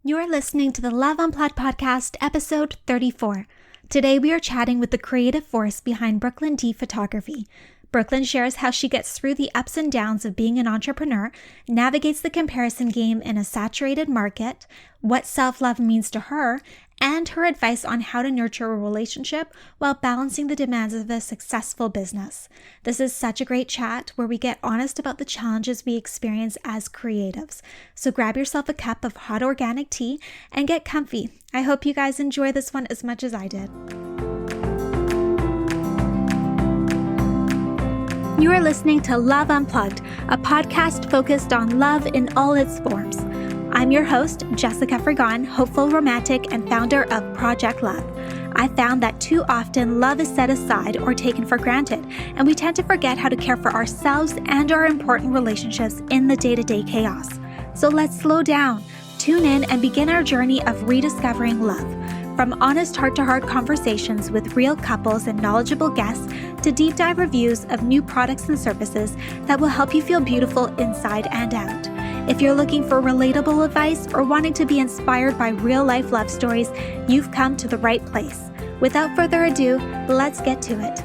You're listening to the Love Unplugged podcast, episode 34. Today we are chatting with the creative force behind Brooklyn D Photography. Brooklyn shares how she gets through the ups and downs of being an entrepreneur, navigates the comparison game in a saturated market, what self-love means to her, and her advice on how to nurture a relationship while balancing the demands of a successful business. This is such a great chat where we get honest about the challenges we experience as creatives. So grab yourself a cup of hot organic tea and get comfy. I hope you guys enjoy this one as much as I did. You are listening to Love Unplugged, a podcast focused on love in all its forms. I'm your host, Jessica Frigon, hopeful romantic and founder of Project Love. I found that too often love is set aside or taken for granted, and we tend to forget how to care for ourselves and our important relationships in the day-to-day chaos. So let's slow down, tune in, and begin our journey of rediscovering love. From honest heart-to-heart conversations with real couples and knowledgeable guests to deep dive reviews of new products and services that will help you feel beautiful inside and out. If you're looking for relatable advice or wanting to be inspired by real-life love stories, you've come to the right place. Without further ado, let's get to it.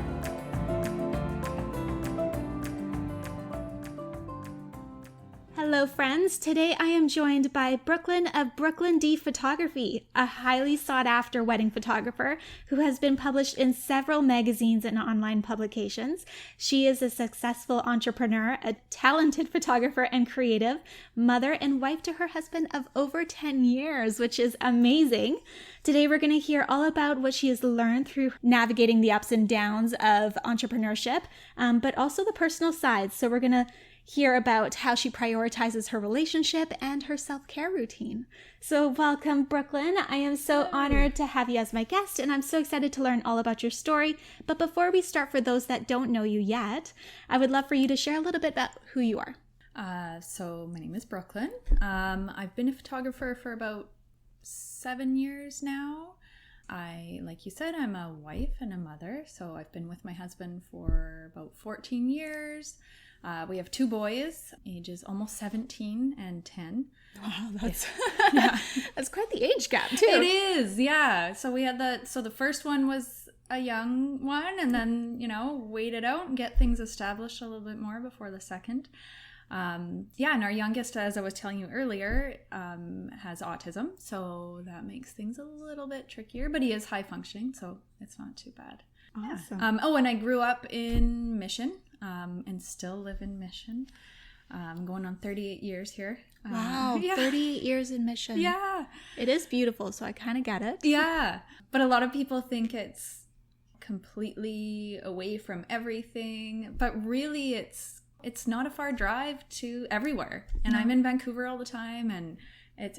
Hello friends, today I am joined by Brooklyn of Brooklyn D Photography, a highly sought after wedding photographer who has been published in several magazines and online publications. She is a successful entrepreneur, a talented photographer and creative, mother and wife to her husband of over 10 years, which is amazing. Today we're going to hear all about what she has learned through navigating the ups and downs of entrepreneurship, but also the personal sides. So we're going to hear about how she prioritizes her relationship and her self-care routine. So welcome, Brooklyn. I am so honored to have you as my guest, and I'm so excited to learn all about your story. But before we start, for those that don't know you yet, I would love for you to share a little bit about who you are. So my name is Brooklyn. I've been a photographer for about 7 years now. Like you said, I'm a wife and a mother. So I've been with my husband for about 14 years. We have 2 boys, ages almost 17 and 10. Wow, that's quite the age gap too. It is, yeah. So we had the first one was a young one, and then, wait it out and get things established a little bit more before the second. And our youngest, as I was telling you earlier, has autism, so that makes things a little bit trickier, but he is high functioning, so it's not too bad. Awesome. Yeah. And I grew up in Mission, and still live in Mission. Going on 38 years here. Wow, yeah. 38 years in Mission. Yeah. It is beautiful, so I kind of get it. Yeah. But a lot of people think it's completely away from everything, but really it's not a far drive to everywhere. And I'm in Vancouver all the time, and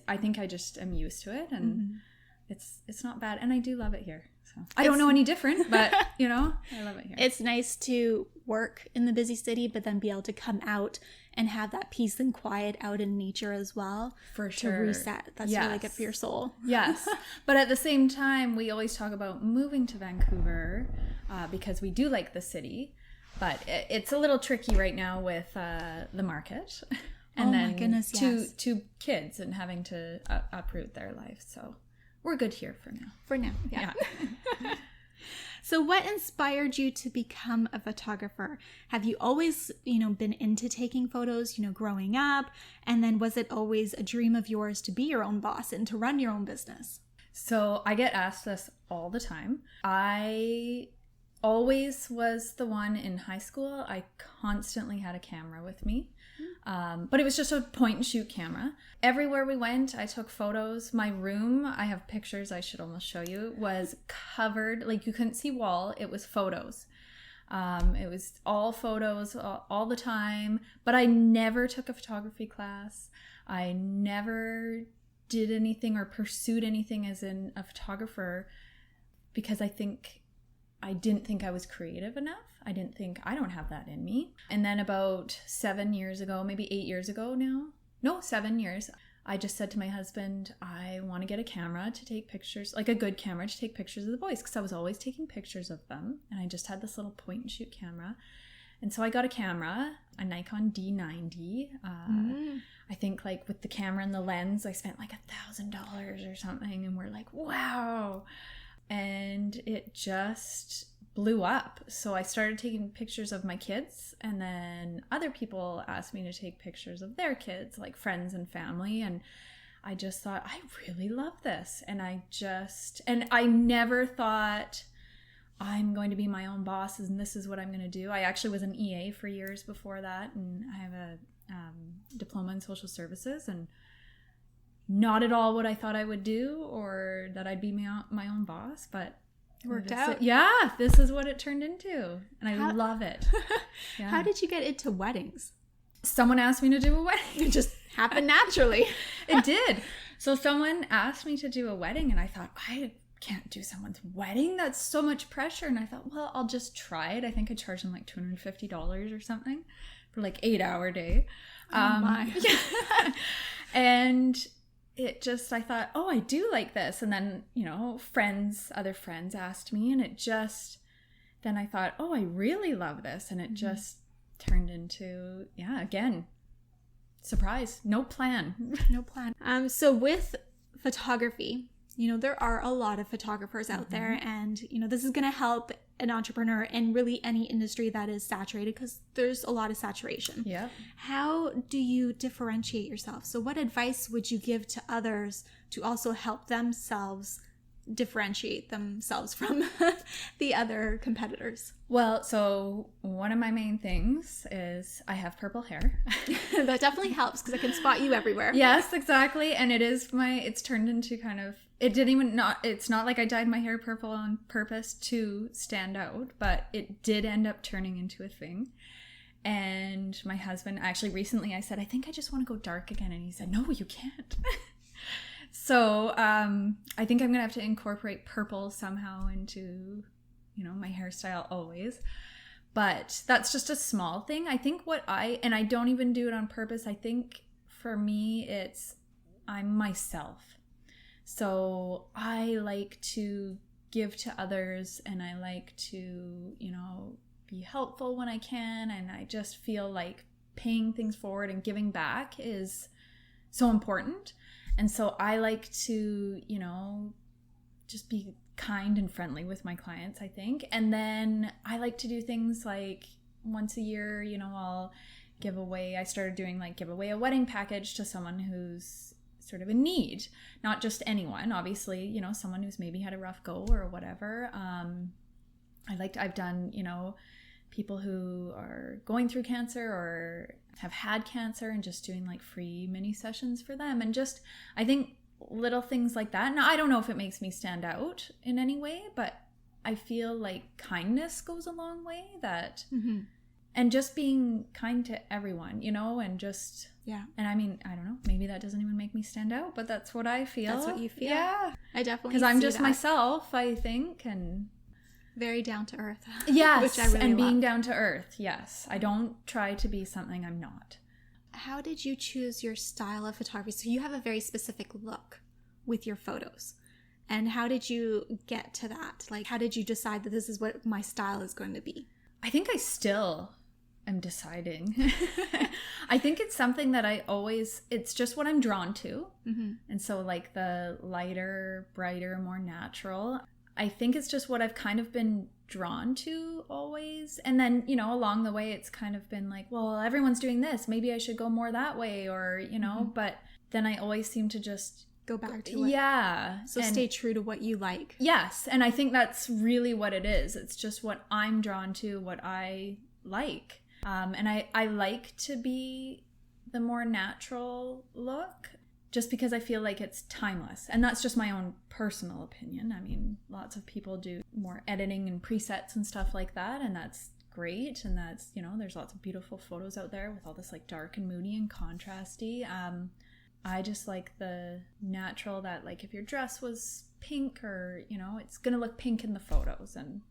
I think I just am used to it, and it's not bad, and I do love it here. So I don't know any different, but I love it here. It's nice to work in the busy city, but then be able to come out and have that peace and quiet out in nature as well. For sure. To reset. That's really good for your soul. Yes. But at the same time, we always talk about moving to Vancouver because we do like the city, but it's a little tricky right now with the market. And my goodness, yes. two kids and having to uproot their life. So we're good here for now. For now, yeah. So what inspired you to become a photographer? Have you always, been into taking photos, growing up? And then was it always a dream of yours to be your own boss and to run your own business? So I get asked this all the time. I always was the one in high school. I constantly had a camera with me. But it was just a point and shoot camera. Everywhere we went, I took photos. My room, I have pictures I should almost show you, was covered, like you couldn't see wall, it was photos. It was all photos all the time, but I never took a photography class. I never did anything or pursued anything as in a photographer because I didn't think I was creative enough. I didn't think I don't have that in me. And then about 7 years ago, maybe 8 years ago now, no, 7 years, I just said to my husband, I want to get a camera to take pictures, like a good camera to take pictures of the boys, because I was always taking pictures of them. And I just had this little point and shoot camera. And so I got a camera, a Nikon D90. I think like with the camera and the lens, I spent like $1,000 or something, and we're like, wow. And it just blew up. So I started taking pictures of my kids, and then other people asked me to take pictures of their kids, like friends and family. And I just thought, I really love this. And I never thought I'm going to be my own boss and this is what I'm going to do. I actually was an EA for years before that, and I have a diploma in social services, and not at all what I thought I would do or that I'd be my own boss, but it worked out. Yeah, this is what it turned into, and I love it. Yeah. How did you get into weddings? Someone asked me to do a wedding. It just happened naturally. It did. So someone asked me to do a wedding, and I thought, I can't do someone's wedding. That's so much pressure. And I thought, well, I'll just try it. I think I charged them like $250 or something for like 8-hour day. Oh my. Yeah. And it just, I thought, oh, I do like this. And then, other friends asked me, and then I thought, oh, I really love this. And it just turned into, again, surprise, no plan. No plan. So with photography, there are a lot of photographers out there, and, this is going to help an entrepreneur in really any industry that is saturated, because there's a lot of saturation. Yeah. How do you differentiate yourself? So what advice would you give to others to also help themselves differentiate themselves from the other competitors? Well, so one of my main things is I have purple hair. That definitely helps, because I can spot you everywhere. Yes, exactly. And it's turned into kind of, it's not like I dyed my hair purple on purpose to stand out, but it did end up turning into a thing. And my husband, actually recently I said, I think I just want to go dark again. And he said, no, you can't. So I think I'm going to have to incorporate purple somehow into, my hairstyle always. But that's just a small thing. I think and I don't even do it on purpose. I think for me, I'm myself. So I like to give to others, and I like to, be helpful when I can. And I just feel like paying things forward and giving back is so important. And so I like to, just be kind and friendly with my clients, I think. And then I like to do things like once a year, I'll give away a wedding package to someone who's sort of in need. Not just anyone, obviously, someone who's maybe had a rough go or whatever. I've done, people who are going through cancer or have had cancer, and just doing like free mini sessions for them. And just, I think little things like that. Now, I don't know if it makes me stand out in any way, but I feel like kindness goes a long way, and just being kind to everyone, and just, and I mean, I don't know, maybe that doesn't even make me stand out, but that's what I feel. That's what you feel. Yeah. I definitely, because I'm just myself, I think, and very down to earth. Yes, which I really and being love. down to earth. Yes, I don't try to be something I'm not. How did you choose your style of photography? So you have a very specific look with your photos. And how did you get to that? Like, how did you decide that this is what my style is going to be? I think I still am deciding. I think it's something that it's just what I'm drawn to. Mm-hmm. And so like the lighter, brighter, more natural, I think it's just what I've kind of been drawn to always. And then, along the way, it's kind of been like, well, everyone's doing this. Maybe I should go more that way, or, but then I always seem to just go back to it. Yeah. So stay true to what you like. Yes. And I think that's really what it is. It's just what I'm drawn to, what I like. And I like to be the more natural look, just because I feel like it's timeless. And that's just my own personal opinion. I mean, lots of people do more editing and presets and stuff like that, and that's great. And that's, there's lots of beautiful photos out there with all this like dark and moody and contrasty. I just like the natural, that like if your dress was pink, or, it's going to look pink in the photos, and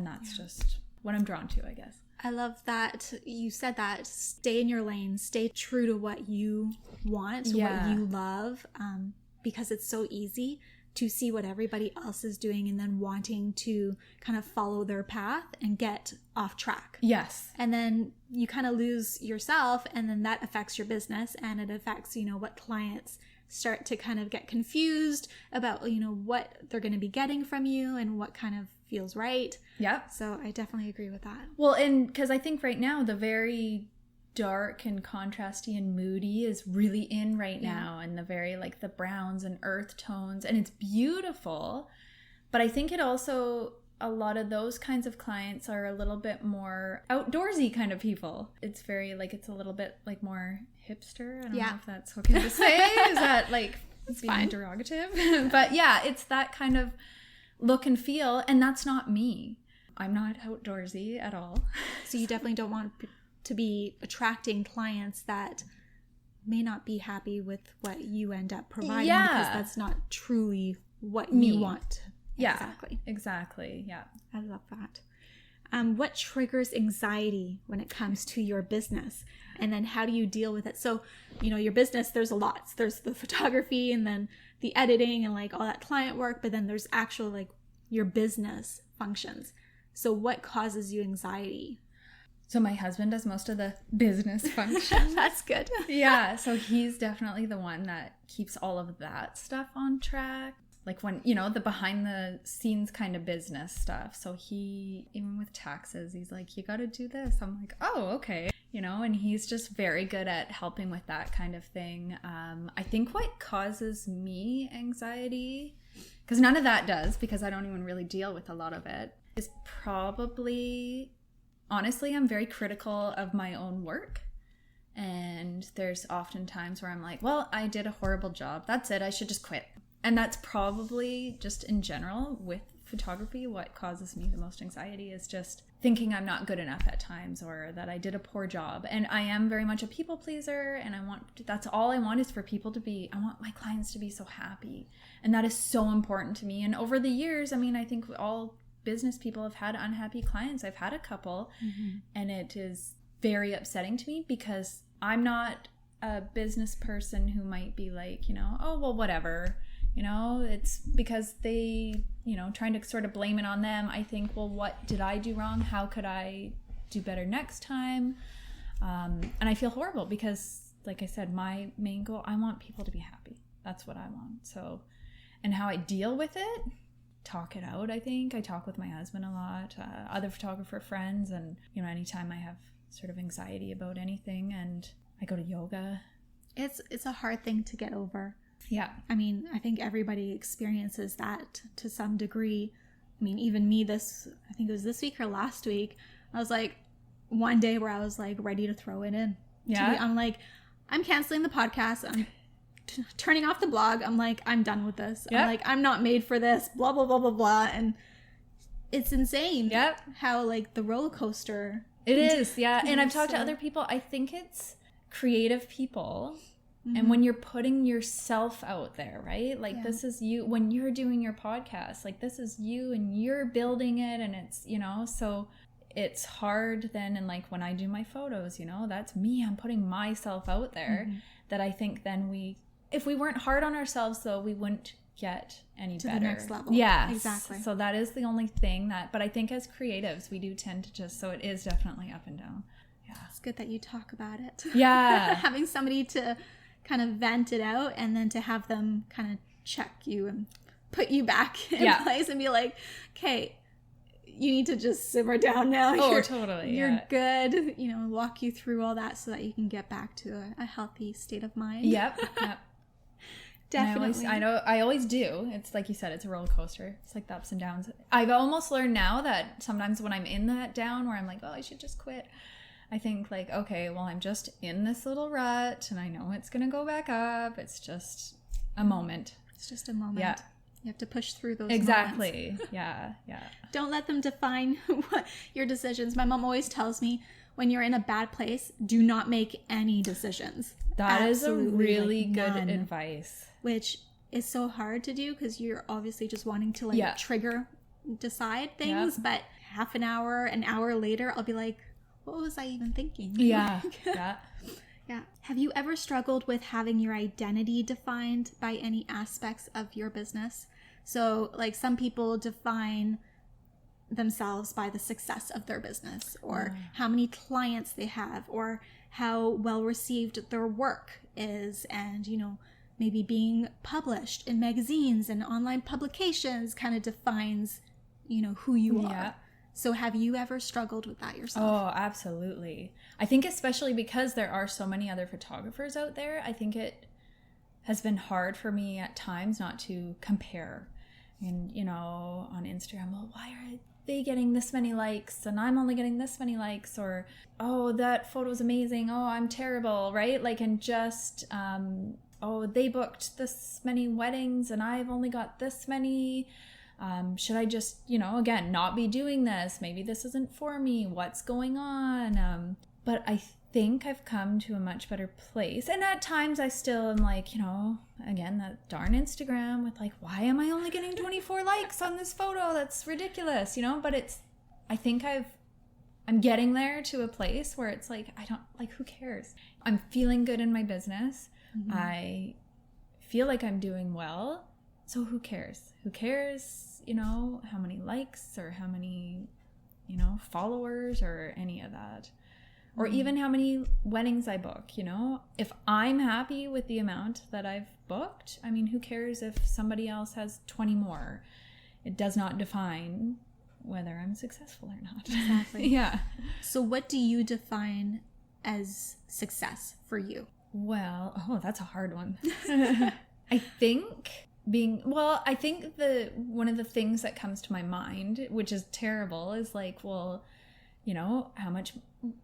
that's just what I'm drawn to, I guess. I love that you said that. Stay in your lane, stay true to what you want, what you love, because it's so easy to see what everybody else is doing and then wanting to kind of follow their path and get off track. Yes. And then you kind of lose yourself, and then that affects your business, and it affects, what clients start to kind of get confused about, what they're going to be getting from you and what kind of feels right. Yep. So I definitely agree with that. Well, and because I think right now the very dark and contrasty and moody is really in right now, and the very like the browns and earth tones, and it's beautiful. But I think it also, a lot of those kinds of clients are a little bit more outdoorsy kind of people. It's very like, it's a little bit like more hipster. I don't know if that's okay to say. Is that like it's being derogative? But yeah, it's that kind of look and feel, and that's not me. I'm not outdoorsy at all. So you definitely don't want to be attracting clients that may not be happy with what you end up providing, because that's not truly what you want. Yeah, exactly. Yeah. I love that. What triggers anxiety when it comes to your business? And then how do you deal with it? So, your business, there's a lot. There's the photography, and then the editing and like all that client work, but then there's actual like your business functions. So what causes you anxiety? So my husband does most of the business functions. That's good. Yeah, so he's definitely the one that keeps all of that stuff on track. Like when, the behind the scenes kind of business stuff. So he, even with taxes, he's like, you got to do this. I'm like, oh, okay. And he's just very good at helping with that kind of thing. I think what causes me anxiety, because none of that does, because I don't even really deal with a lot of it, is probably, honestly, I'm very critical of my own work. And there's often times where I'm like, well, I did a horrible job. That's it. I should just quit. And that's probably just in general with photography, what causes me the most anxiety is just thinking I'm not good enough at times, or that I did a poor job. And I am very much a people pleaser, and that's all I want is for people to be, I want my clients to be so happy. And that is so important to me. And over the years, I think all business people have had unhappy clients. I've had a couple, and it is very upsetting to me, because I'm not a business person who might be like, oh, well, whatever. It's because they, trying to sort of blame it on them. I think, well, what did I do wrong? How could I do better next time? And I feel horrible because, like I said, my main goal, I want people to be happy. That's what I want. So, and how I deal with it, talk it out, I think. I talk with my husband a lot, other photographer friends, and, anytime I have sort of anxiety about anything, and I go to yoga. It's a hard thing to get over. Yeah. I think everybody experiences that to some degree. Even me, I think it was this week or last week, I was like, one day where I was like ready to throw it in. Yeah. I'm like, I'm canceling the podcast. I'm turning off the blog. I'm like, I'm done with this. Yep. I'm like, I'm not made for this, blah, blah, blah, blah, blah. And it's insane. Yep. How like the roller coaster. It is. Yeah. And I've talked to other people. I think it's creative people. And when you're putting yourself out there, right? Like this is you, when you're doing your podcast, like this is you and you're building it, and it's, so it's hard then. And like when I do my photos, that's me, I'm putting myself out there, that I think then if we weren't hard on ourselves though, we wouldn't get any better. To the next level. Yeah. Exactly. So that is the only thing but I think as creatives, we do tend to so it is definitely up and down. Yeah. It's good that you talk about it. Yeah. Having somebody to kind of vent it out, and then to have them kind of check you and put you back in place and be like, okay, you need to just simmer down now. Oh, totally. You're good. Walk you through all that so that you can get back to a healthy state of mind. Yep. Definitely. I always do. It's like you said, it's a roller coaster. It's like the ups and downs. I've almost learned now that sometimes when I'm in that down where I'm like, oh, I should just quit, I think like, okay, well, I'm just in this little rut and I know it's going to go back up. It's just a moment. It's just a moment. Yeah. You have to push through those Exactly. moments. Yeah. Don't let them define your decisions. My mom always tells me, when you're in a bad place, do not make any decisions. That Absolutely, is a really like, good none. advice. Which is so hard to do because you're obviously just wanting to like decide things. But half an hour later, I'll be like, what was I even thinking? Yeah. Yeah. Have you ever struggled with having your identity defined by any aspects of your business? So, like, some people define themselves by the success of their business, or how many clients they have, or how well received their work is, and, you know, maybe being published in magazines and online publications kind of defines, you know, who you are. So have you ever struggled with that yourself? Oh, absolutely. I think especially because there are so many other photographers out there, I think it has been hard for me at times not to compare. And, you know, on Instagram, well, why are they getting this many likes and I'm only getting this many likes? Or, oh, that photo's amazing. Oh, I'm terrible, right? Like, and just, oh, they booked this many weddings and I've only got this many. Should I just, you know, again, not be doing this? Maybe this isn't for me. What's going on? But I think I've come to a much better place. And at times I still am like, you know, again, that darn Instagram with like, why am I only getting 24 likes on this photo? That's ridiculous, you know? But I think I'm getting there to a place where it's like, I don't, like, who cares? I'm feeling good in my business. Mm-hmm. I feel like I'm doing well. So who cares? Who cares, you know, how many likes or how many, you know, followers or any of that? Or even how many weddings I book, you know? If I'm happy with the amount that I've booked, I mean, who cares if somebody else has 20 more? It does not define whether I'm successful or not. Exactly. Yeah. So what do you define as success for you? Well, oh, that's a hard one. I think one of the things that comes to my mind, which is terrible, is like, well, you know,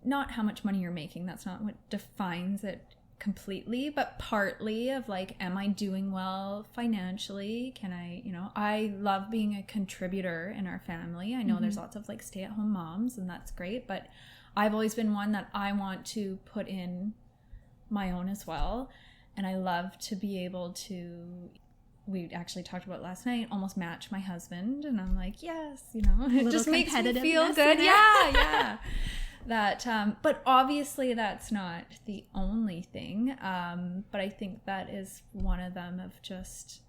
not how much money you're making. That's not what defines it completely, but partly of like, am I doing well financially? Can I, you know, I love being a contributor in our family. I know there's lots of like stay-at-home moms and that's great, but I've always been one that I want to put in my own as well. And I love to be able to, we actually talked about last night, almost match my husband. And I'm like, yes, you know, it just makes me feel good. Yeah. That, but obviously that's not the only thing. But I think that is one of them, of just,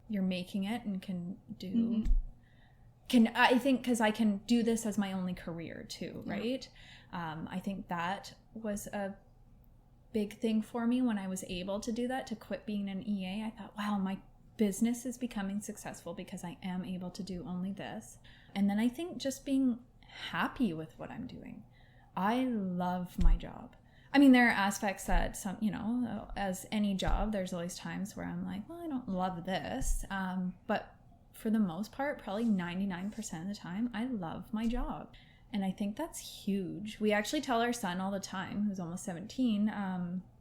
you're making it and can do, I think, because I can do this as my only career too, right? I think that was a big thing for me when I was able to do that, to quit being an EA. I thought, wow, my business is becoming successful because I am able to do only this. And then I think just being happy with what I'm doing. I love my job. I mean, there are aspects that some, you know, as any job, there's always times where I'm like, well, I don't love this. But for the most part, probably 99% of the time, I love my job. And I think that's huge. We actually tell our son all the time, who's almost 17,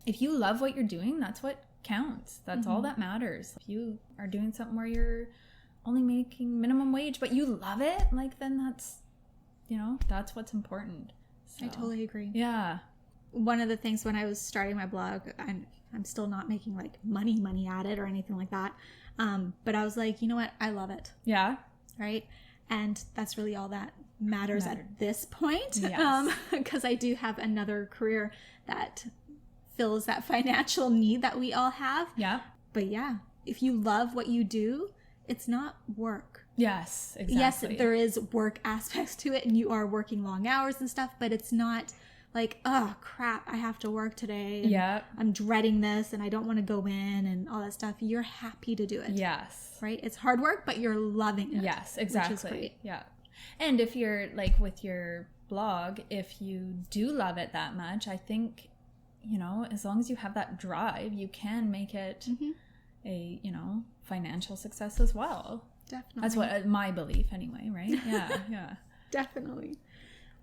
if you love what you're doing, that's what counts. That's all that matters. If you are doing something where you're only making minimum wage, but you love it, like, then that's, you know, that's what's important. So, I totally agree. Yeah. One of the things when I was starting my blog, I'm still not making like money at it or anything like that. But I was like, you know what? I love it. Yeah. Right. And that's really all that matters at this point. Yes. Because I do have another career that fills that financial need that we all have. Yeah. But yeah, if you love what you do, it's not work. Yes, exactly. Yes, there is work aspects to it and you are working long hours and stuff, but it's not like, oh crap, I have to work today. And I'm dreading this and I don't want to go in and all that stuff. You're happy to do it. Yes. Right? It's hard work, but you're loving it. Yes, exactly. Which is great. Yeah. And if you're like with your blog, if you do love it that much, I think, you know, as long as you have that drive, you can make it a, you know, financial success as well. Definitely. That's what my belief anyway, right? Yeah, yeah. Definitely.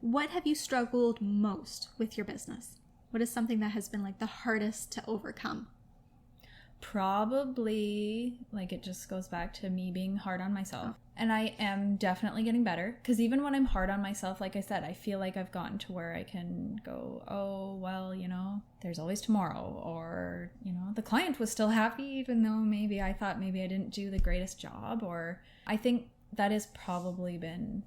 What have you struggled most with your business? What is something that has been like the hardest to overcome? Probably, like, it just goes back to me being hard on myself. And I am definitely getting better, because even when I'm hard on myself, like I said, I feel like I've gotten to where I can go, oh, well, you know, there's always tomorrow, or, you know, the client was still happy even though maybe I thought maybe I didn't do the greatest job. Or I think that has probably been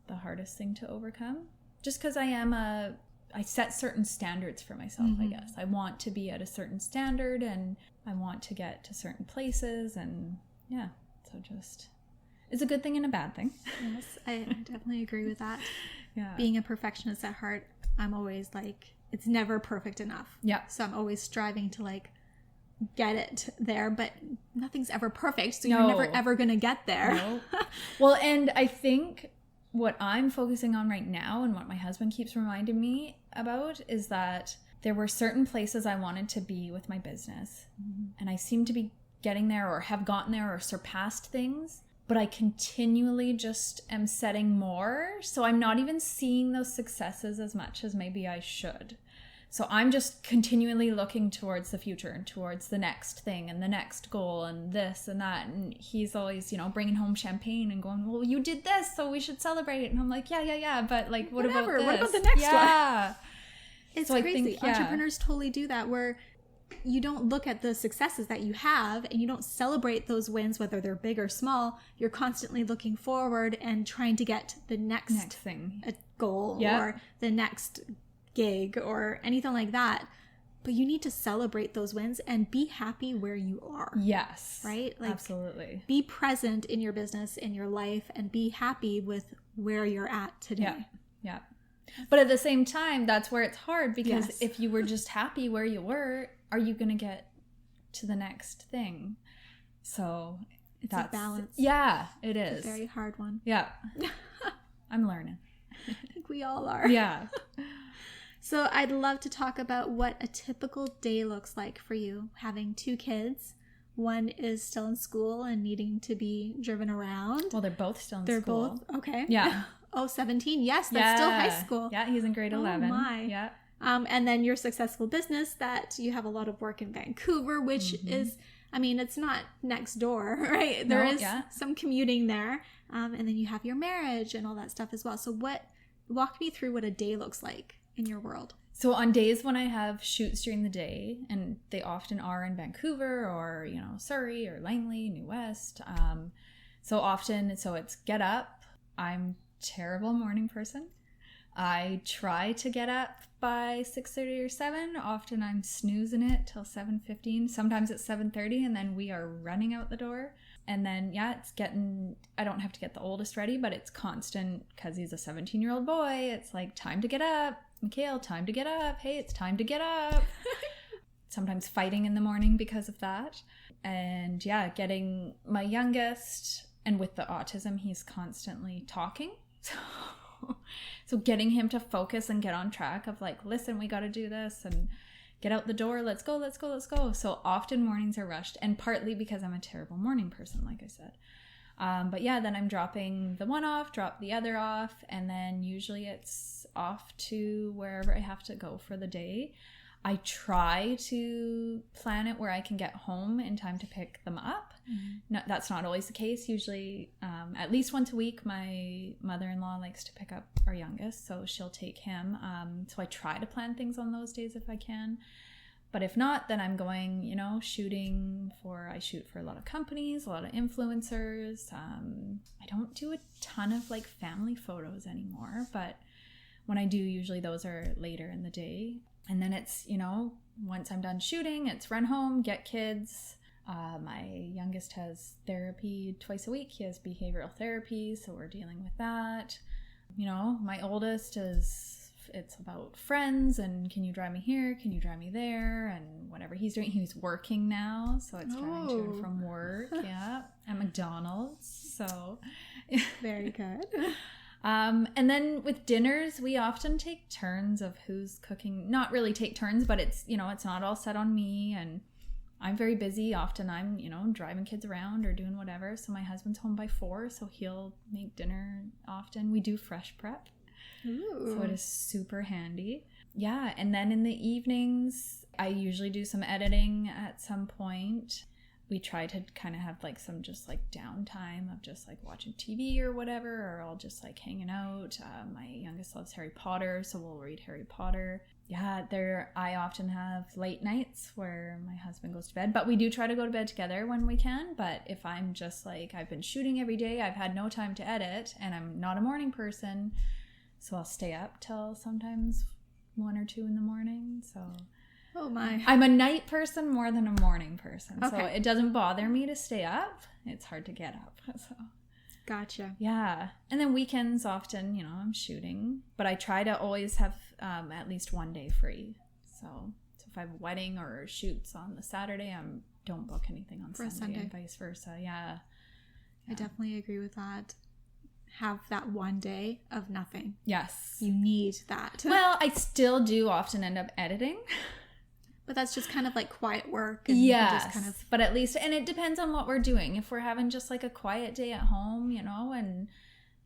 the hardest thing to overcome, just because I am a I set certain standards for myself, I guess. I want to be at a certain standard, and I want to get to certain places, and yeah, so just, it's a good thing and a bad thing. Yes, I definitely agree with that. Yeah. Being a perfectionist at heart, I'm always like, it's never perfect enough. Yeah. So I'm always striving to like get it there, but nothing's ever perfect, so No. you're never ever gonna get there. No. Well, and I think what I'm focusing on right now, and what my husband keeps reminding me about, is that there were certain places I wanted to be with my business, and I seem to be getting there, or have gotten there, or surpassed things, but I continually just am setting more, so I'm not even seeing those successes as much as maybe I should. So I'm just continually looking towards the future and towards the next thing and the next goal and this and that. And he's always, bringing home champagne and going, well, you did this, so we should celebrate it. And I'm like, yeah. But like, what about this? What about the next one? Yeah. It's So I crazy. think, yeah. Entrepreneurs totally do that, where you don't look at the successes that you have and you don't celebrate those wins, whether they're big or small. You're constantly looking forward and trying to get the next thing. goal or the next gig or anything like that. But you need to celebrate those wins and be happy where you are. Yes. Right? Like, absolutely. be present in your business, in your life, and be happy with where you're at today. Yeah. But at the same time, that's where it's hard, because Yes. if you were just happy where you were, are you going to get to the next thing? So It's a balance. Yeah, it is. It's a very hard one. Yeah. I'm learning. I think we all are. Yeah. So I'd love to talk about what a typical day looks like for you, having 2 kids. One is still in school and needing to be driven around. Well, they're both still in They're school. both, okay. Yeah. Oh, 17. Yes, that's still high school. Yeah, he's in grade 11. Oh my. Yeah. And then your successful business that you have a lot of work in Vancouver, which is, I mean, it's not next door, right? There is some commuting there. And then you have your marriage and all that stuff as well. So walk me through what a day looks like in your world. So on days when I have shoots during the day, and they often are in Vancouver or, Surrey or Langley, New West. So it's get up. I'm a terrible morning person. I try to get up by 6:30 or 7. Often I'm snoozing it till 7:15. Sometimes it's 7:30, and then we are running out the door. And then, I don't have to get the oldest ready, but it's constant because he's a 17-year-old boy. It's like, time to get up. Mikhail, time to get up. Hey, it's time to get up. Sometimes fighting in the morning because of that. And getting my youngest, and with the autism, he's constantly talking. So getting him to focus and get on track of like, listen, we got to do this, and get out the door. Let's go. So often mornings are rushed, and partly because I'm a terrible morning person, like I said. But then I'm dropping the one off, drop the other off, and then usually it's off to wherever I have to go for the day. I try to plan it where I can get home in time to pick them up. No, that's not always the case. Usually, at least once a week, my mother-in-law likes to pick up our youngest, so she'll take him. So I try to plan things on those days if I can. But if not, then I'm going, I shoot for a lot of companies, a lot of influencers. I don't do a ton of like family photos anymore, but when I do, usually those are later in the day. And then it's, once I'm done shooting, it's run home, get kids. My youngest has therapy twice a week. He has behavioral therapy, so we're dealing with that. My oldest it's about friends and can you drive me here, can you drive me there, and whatever he's doing. He's working now, so it's driving to and from work. Yeah, at McDonald's. So very good. And then with dinners, we often take turns of who's cooking. Not really take turns, but it's it's not all set on me, and I'm very busy. Often I'm driving kids around or doing whatever, so my husband's home by 4, so he'll make dinner. Often we do fresh prep. Ooh. So it is super handy. Yeah, and then in the evenings, I usually do some editing at some point. We try to kind of have like some just like downtime of just like watching TV or whatever, or I'll just like hanging out. My youngest loves Harry Potter, so we'll read Harry Potter. Yeah, I often have late nights where my husband goes to bed, but we do try to go to bed together when we can. But if I'm just like, I've been shooting every day, I've had no time to edit, and I'm not a morning person, so I'll stay up till sometimes 1 or 2 in the morning. So Oh my. I'm a night person more than a morning person. So Okay. it doesn't bother me to stay up. It's hard to get up. So Gotcha. yeah. And then weekends often, you know, I'm shooting. But I try to always have at least one day free. So if I have a wedding or shoots on the Saturday, don't book anything on Sunday and vice versa. Yeah. I definitely agree with that. Have that one day of nothing. Yes. You need that. Well, I still do often end up editing. But that's just kind of like quiet work. And Yes. just kind of... But at least, and it depends on what we're doing. If we're having just like a quiet day at home, you know, and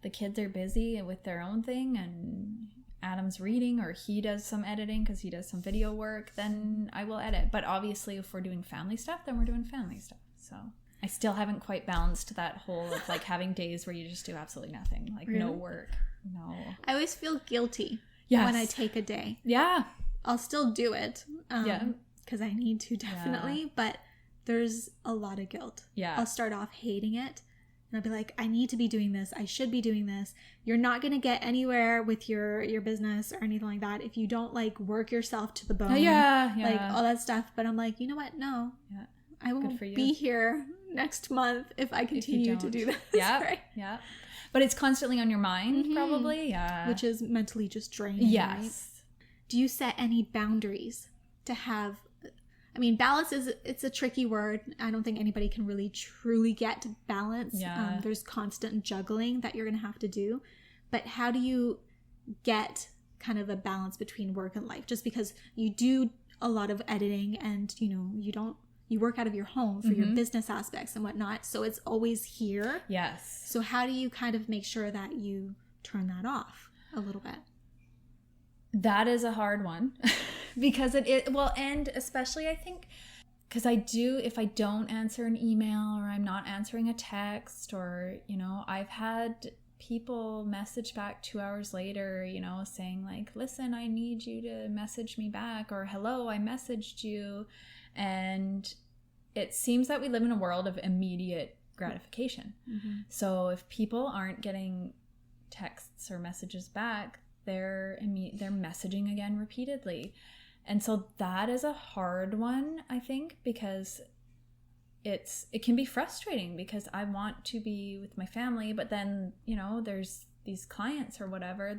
the kids are busy with their own thing and Adam's reading or he does some editing because he does some video work, then I will edit. But obviously if we're doing family stuff, then we're doing family stuff. So I still haven't quite balanced that whole of like having days where you just do absolutely nothing, like no work. No. I always feel guilty Yes. when I take a day. Yeah. I'll still do it. Yeah. Because I need to, definitely. Yeah. But there's a lot of guilt. Yeah. I'll start off hating it. And I'll be like, I need to be doing this. I should be doing this. You're not going to get anywhere with your business or anything like that if you don't like work yourself to the bone. Yeah. Like all that stuff. But I'm like, you know what? No. Yeah. I won't for you. be here next month if I continue to do this. Yeah. Right? Yeah. But it's constantly on your mind, Mhm. probably. Yeah. Which is mentally just draining. yes. Right? Do you set any boundaries to have? I mean, balance it's a tricky word. I don't think anybody can really truly get balance. Yeah. There's constant juggling that you're going to have to do. But how do you get kind of a balance between work and life? Just because you do a lot of editing and, you know, you work out of your home for your business aspects and whatnot. So it's always here. Yes. So how do you kind of make sure that you turn that off a little bit? That is a hard one because and especially I think because if I don't answer an email or I'm not answering a text or, you know, I've had people message back 2 hours later, you know, saying like, listen, I need you to message me back, or hello, I messaged you. And it seems that we live in a world of immediate gratification. Mm-hmm. So if people aren't getting texts or messages back, they're messaging again repeatedly. And so that is a hard one, I think, because it can be frustrating because I want to be with my family, but then, you know, there's these clients or whatever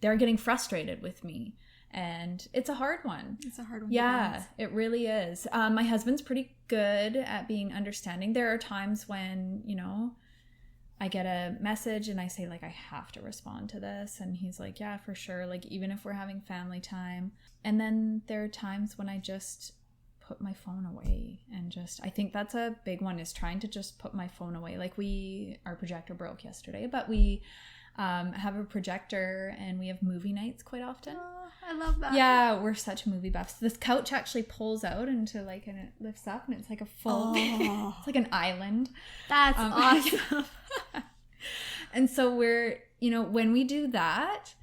they're getting frustrated with me. And it's a hard one. It's a hard one. Yeah, it really is. My husband's pretty good at being understanding. There are times when, you know, I get a message and I say like, I have to respond to this. And he's like, yeah, for sure. Like, even if we're having family time. And then there are times when I just put my phone away and I think that's a big one, is trying to just put my phone away. Like our projector broke yesterday, but we have a projector and we have movie nights quite often. Oh, I love that. Yeah, we're such movie buffs. This couch actually pulls out into like, and it lifts up and it's like a full, it's like an island. That's awesome. And so we're, you know, when we do that,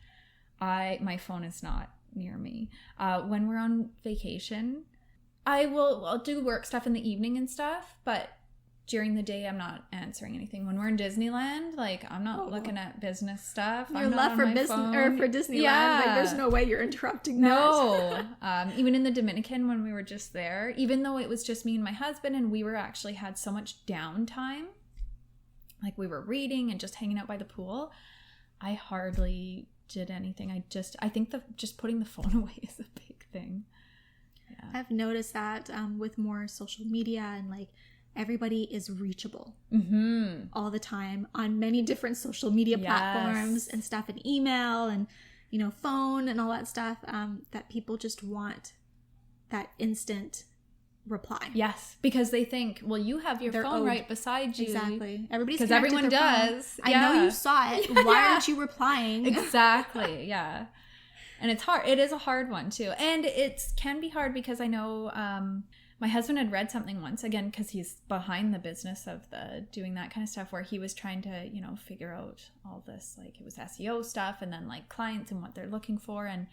my phone is not near me. When we're on vacation, I'll do work stuff in the evening and stuff, but during the day I'm not answering anything. When we're in Disneyland, like I'm not looking at business stuff. Your love for business or for Disneyland, yeah. like there's no way you're interrupting that. No. Even in the Dominican when we were just there, even though it was just me and my husband and we actually had so much downtime, like we were reading and just hanging out by the pool, I hardly did anything. I think just putting the phone away is a big thing. Yeah. I've noticed that with more social media and like everybody is reachable all the time on many different social media platforms and stuff, and email and, you know, phone and all that stuff, that people just want that instant reply. Yes, because they think, well, you have your They're phone owed. right beside you. Exactly. Everybody's because connected everyone to their phone. does. I know you saw it. Why aren't you replying? Exactly. Yeah. And it's hard. It is a hard one too. And it can be hard because I know my husband had read something once, again, because he's behind the business of doing that kind of stuff, where he was trying to, you know, figure out all this, like it was SEO stuff and then like clients and what they're looking for. And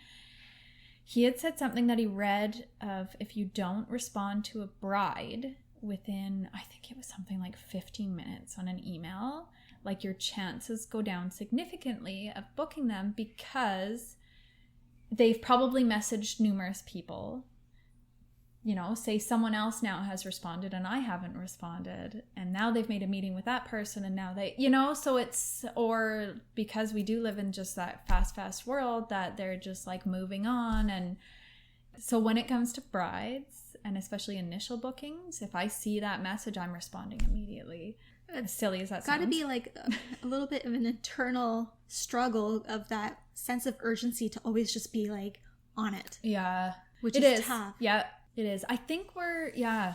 he had said something that he read of, if you don't respond to a bride within, I think it was something like 15 minutes on an email, like your chances go down significantly of booking them, because they've probably messaged numerous people. You know, say someone else now has responded and I haven't responded, and now they've made a meeting with that person, and now they, you know, so it's, or because we do live in just that fast world, that they're just like moving on. And so when it comes to brides, and especially initial bookings, if I see that message, I'm responding immediately. As silly as that sounds. Got to be like a little bit of an internal struggle of that sense of urgency to always just be like on it. Yeah. Which is tough. Yeah. It is. I think I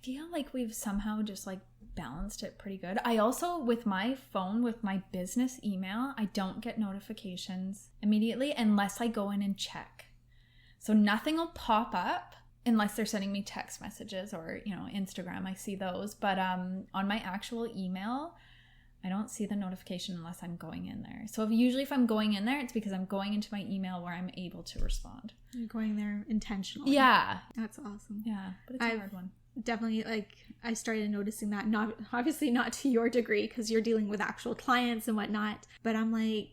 feel like we've somehow just like balanced it pretty good. I also, with my phone, with my business email, I don't get notifications immediately unless I go in and check. So nothing will pop up unless they're sending me text messages or, you know, Instagram. I see those. But on my actual email, I don't see the notification unless I'm going in there. So usually if I'm going in there, it's because I'm going into my email where I'm able to respond. You're going there intentionally. Yeah. That's awesome. Yeah, but it's a hard one. Definitely, like, I started noticing that, not obviously not to your degree because you're dealing with actual clients and whatnot, but I'm like,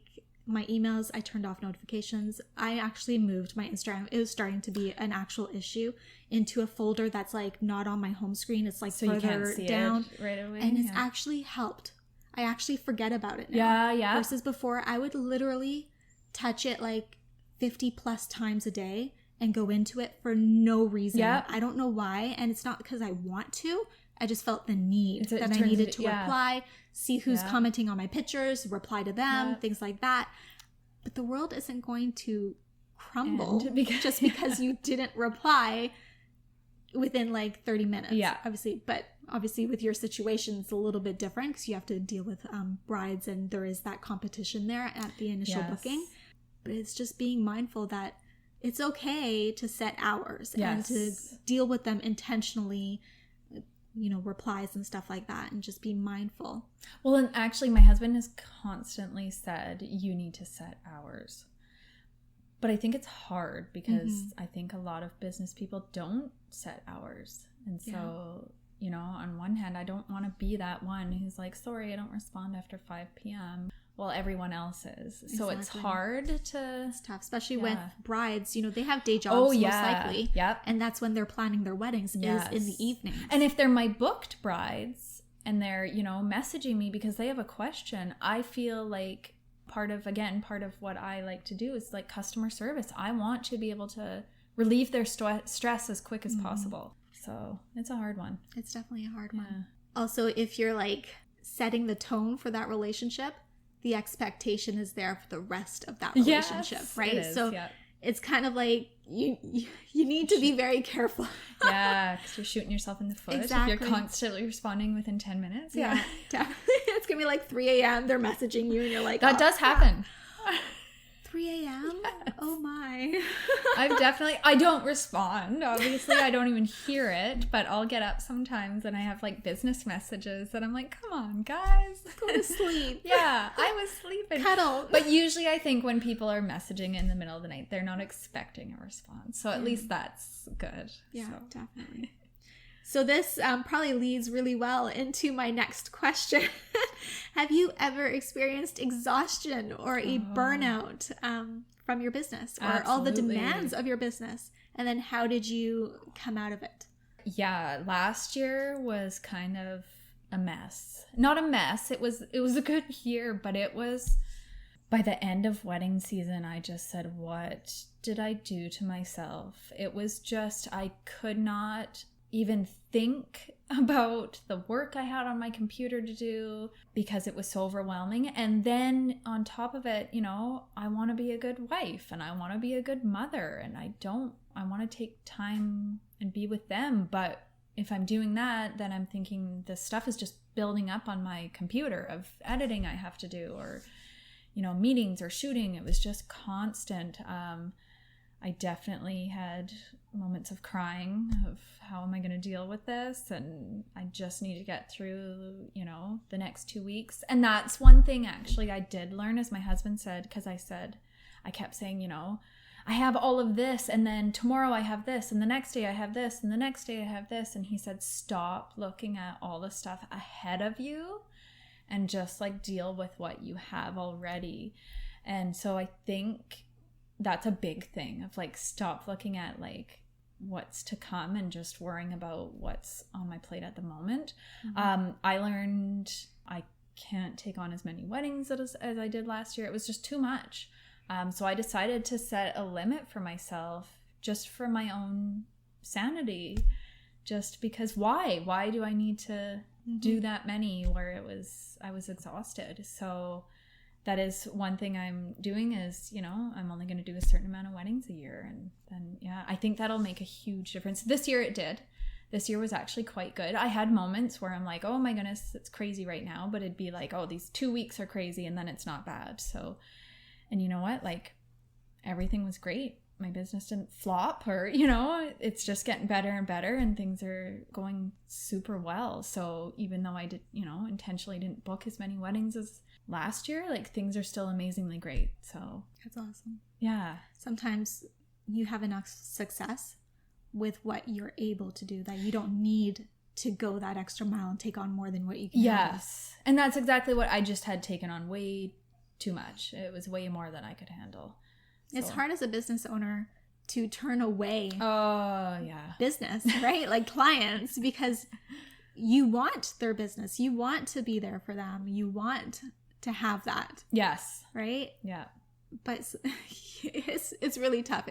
my emails, I turned off notifications. I actually moved my Instagram. It was starting to be an actual issue into a folder that's like not on my home screen. It's like so further you can't see down it right away. and it's actually helped. I actually forget about it now. Yeah, yeah. Versus before, I would literally touch it like 50 plus times a day and go into it for no reason. Yeah. I don't know why. And it's not because I want to. I just felt the need that I turns needed it- to yeah. reply, see who's Yeah. commenting on my pictures, reply to them, Yeah. things like that. But the world isn't going to crumble And because- just because you didn't reply within like 30 minutes. Yeah. Obviously with your situation, it's a little bit different because you have to deal with brides and there is that competition there at the initial Yes. booking. But it's just being mindful that it's okay to set hours and to Yes. deal with them intentionally, you know, replies and stuff like that, and just be mindful. Well, and actually my husband has constantly said, you need to set hours. But I think it's hard because I think a lot of business people don't set hours. And so, you know, on one hand, I don't want to be that one who's like, sorry, I don't respond after 5 p.m. Well, everyone else is. So it's Exactly. hard to... It's tough, especially Yeah. with brides. You know, they have day jobs Oh, most yeah. likely. Yep. And that's when they're planning their weddings is in the evening. And if they're my booked brides and they're, you know, messaging me because they have a question, I feel like part of what I like to do is like customer service. I want to be able to relieve their stress as quick as possible. So it's a hard one. It's definitely a hard Yeah. one. Also, if you're like setting the tone for that relationship, the expectation is there for the rest of that relationship, Yes, right? it is, So yeah. it's kind of like you need to be very careful. Yeah, because you're shooting yourself in the foot Exactly. if you're constantly responding within 10 minutes. Yeah, definitely. It's gonna be like 3 a.m. They're messaging you, and you're like, That oh, does happen. 3 a.m. Oh my. I don't respond. Obviously, I don't even hear it, but I'll get up sometimes and I have like business messages and I'm like, come on, guys. Go to sleep. Yeah, I was sleeping. Cuddle. But usually I think when people are messaging in the middle of the night, they're not expecting a response. So at least that's good. Yeah, So. definitely. So this probably leads really well into my next question. Have you ever experienced exhaustion or a burnout from your business or all the Absolutely. demands of your business? And then how did you come out of it? Yeah, last year was kind of a mess. Not a mess. It was a good year, but it was by the end of wedding season, I just said, what did I do to myself? It was just, I could not even think about the work I had on my computer to do because it was so overwhelming. And then on top of it, you know, I want to be a good wife and I want to be a good mother and I want to take time and be with them. But if I'm doing that, then I'm thinking the stuff is just building up on my computer of editing I have to do or, you know, meetings or shooting. It was just constant. I definitely had moments of crying of how am I going to deal with this? And I just need to get through, you know, the next 2 weeks. And that's one thing actually I did learn, as my husband said, because I kept saying, you know, I have all of this and then tomorrow I have this and the next day I have this and the next day I have this. And he said, stop looking at all the stuff ahead of you and just like deal with what you have already. And so I think that's a big thing of like, stop looking at like what's to come and just worrying about what's on my plate at the moment. I learned I can't take on as many weddings as I did last year. It was just too much. So I decided to set a limit for myself, just for my own sanity, just because why do I need to do that many where I was exhausted. So that is one thing I'm doing is, you know, I'm only going to do a certain amount of weddings a year. And then, yeah, I think that'll make a huge difference. This year it did. This year was actually quite good. I had moments where I'm like, oh my goodness, it's crazy right now. But it'd be like, oh, these 2 weeks are crazy. And then it's not bad. So, and you know what? Like, everything was great. My business didn't flop, or, you know, it's just getting better and better, and things are going super well. So even though I did, you know, intentionally didn't book as many weddings as last year, like, things are still amazingly great. So That's awesome. yeah. Sometimes you have enough success with what you're able to do that you don't need to go that extra mile and take on more than what you can handle. Yes. And that's exactly what I just had taken on, way too much. It was way more than I could handle. It's hard as a business owner to turn away business, right? Like clients, because you want their business. You want to be there for them. You want to have that. Yes. Right? Yeah. But it's really tough.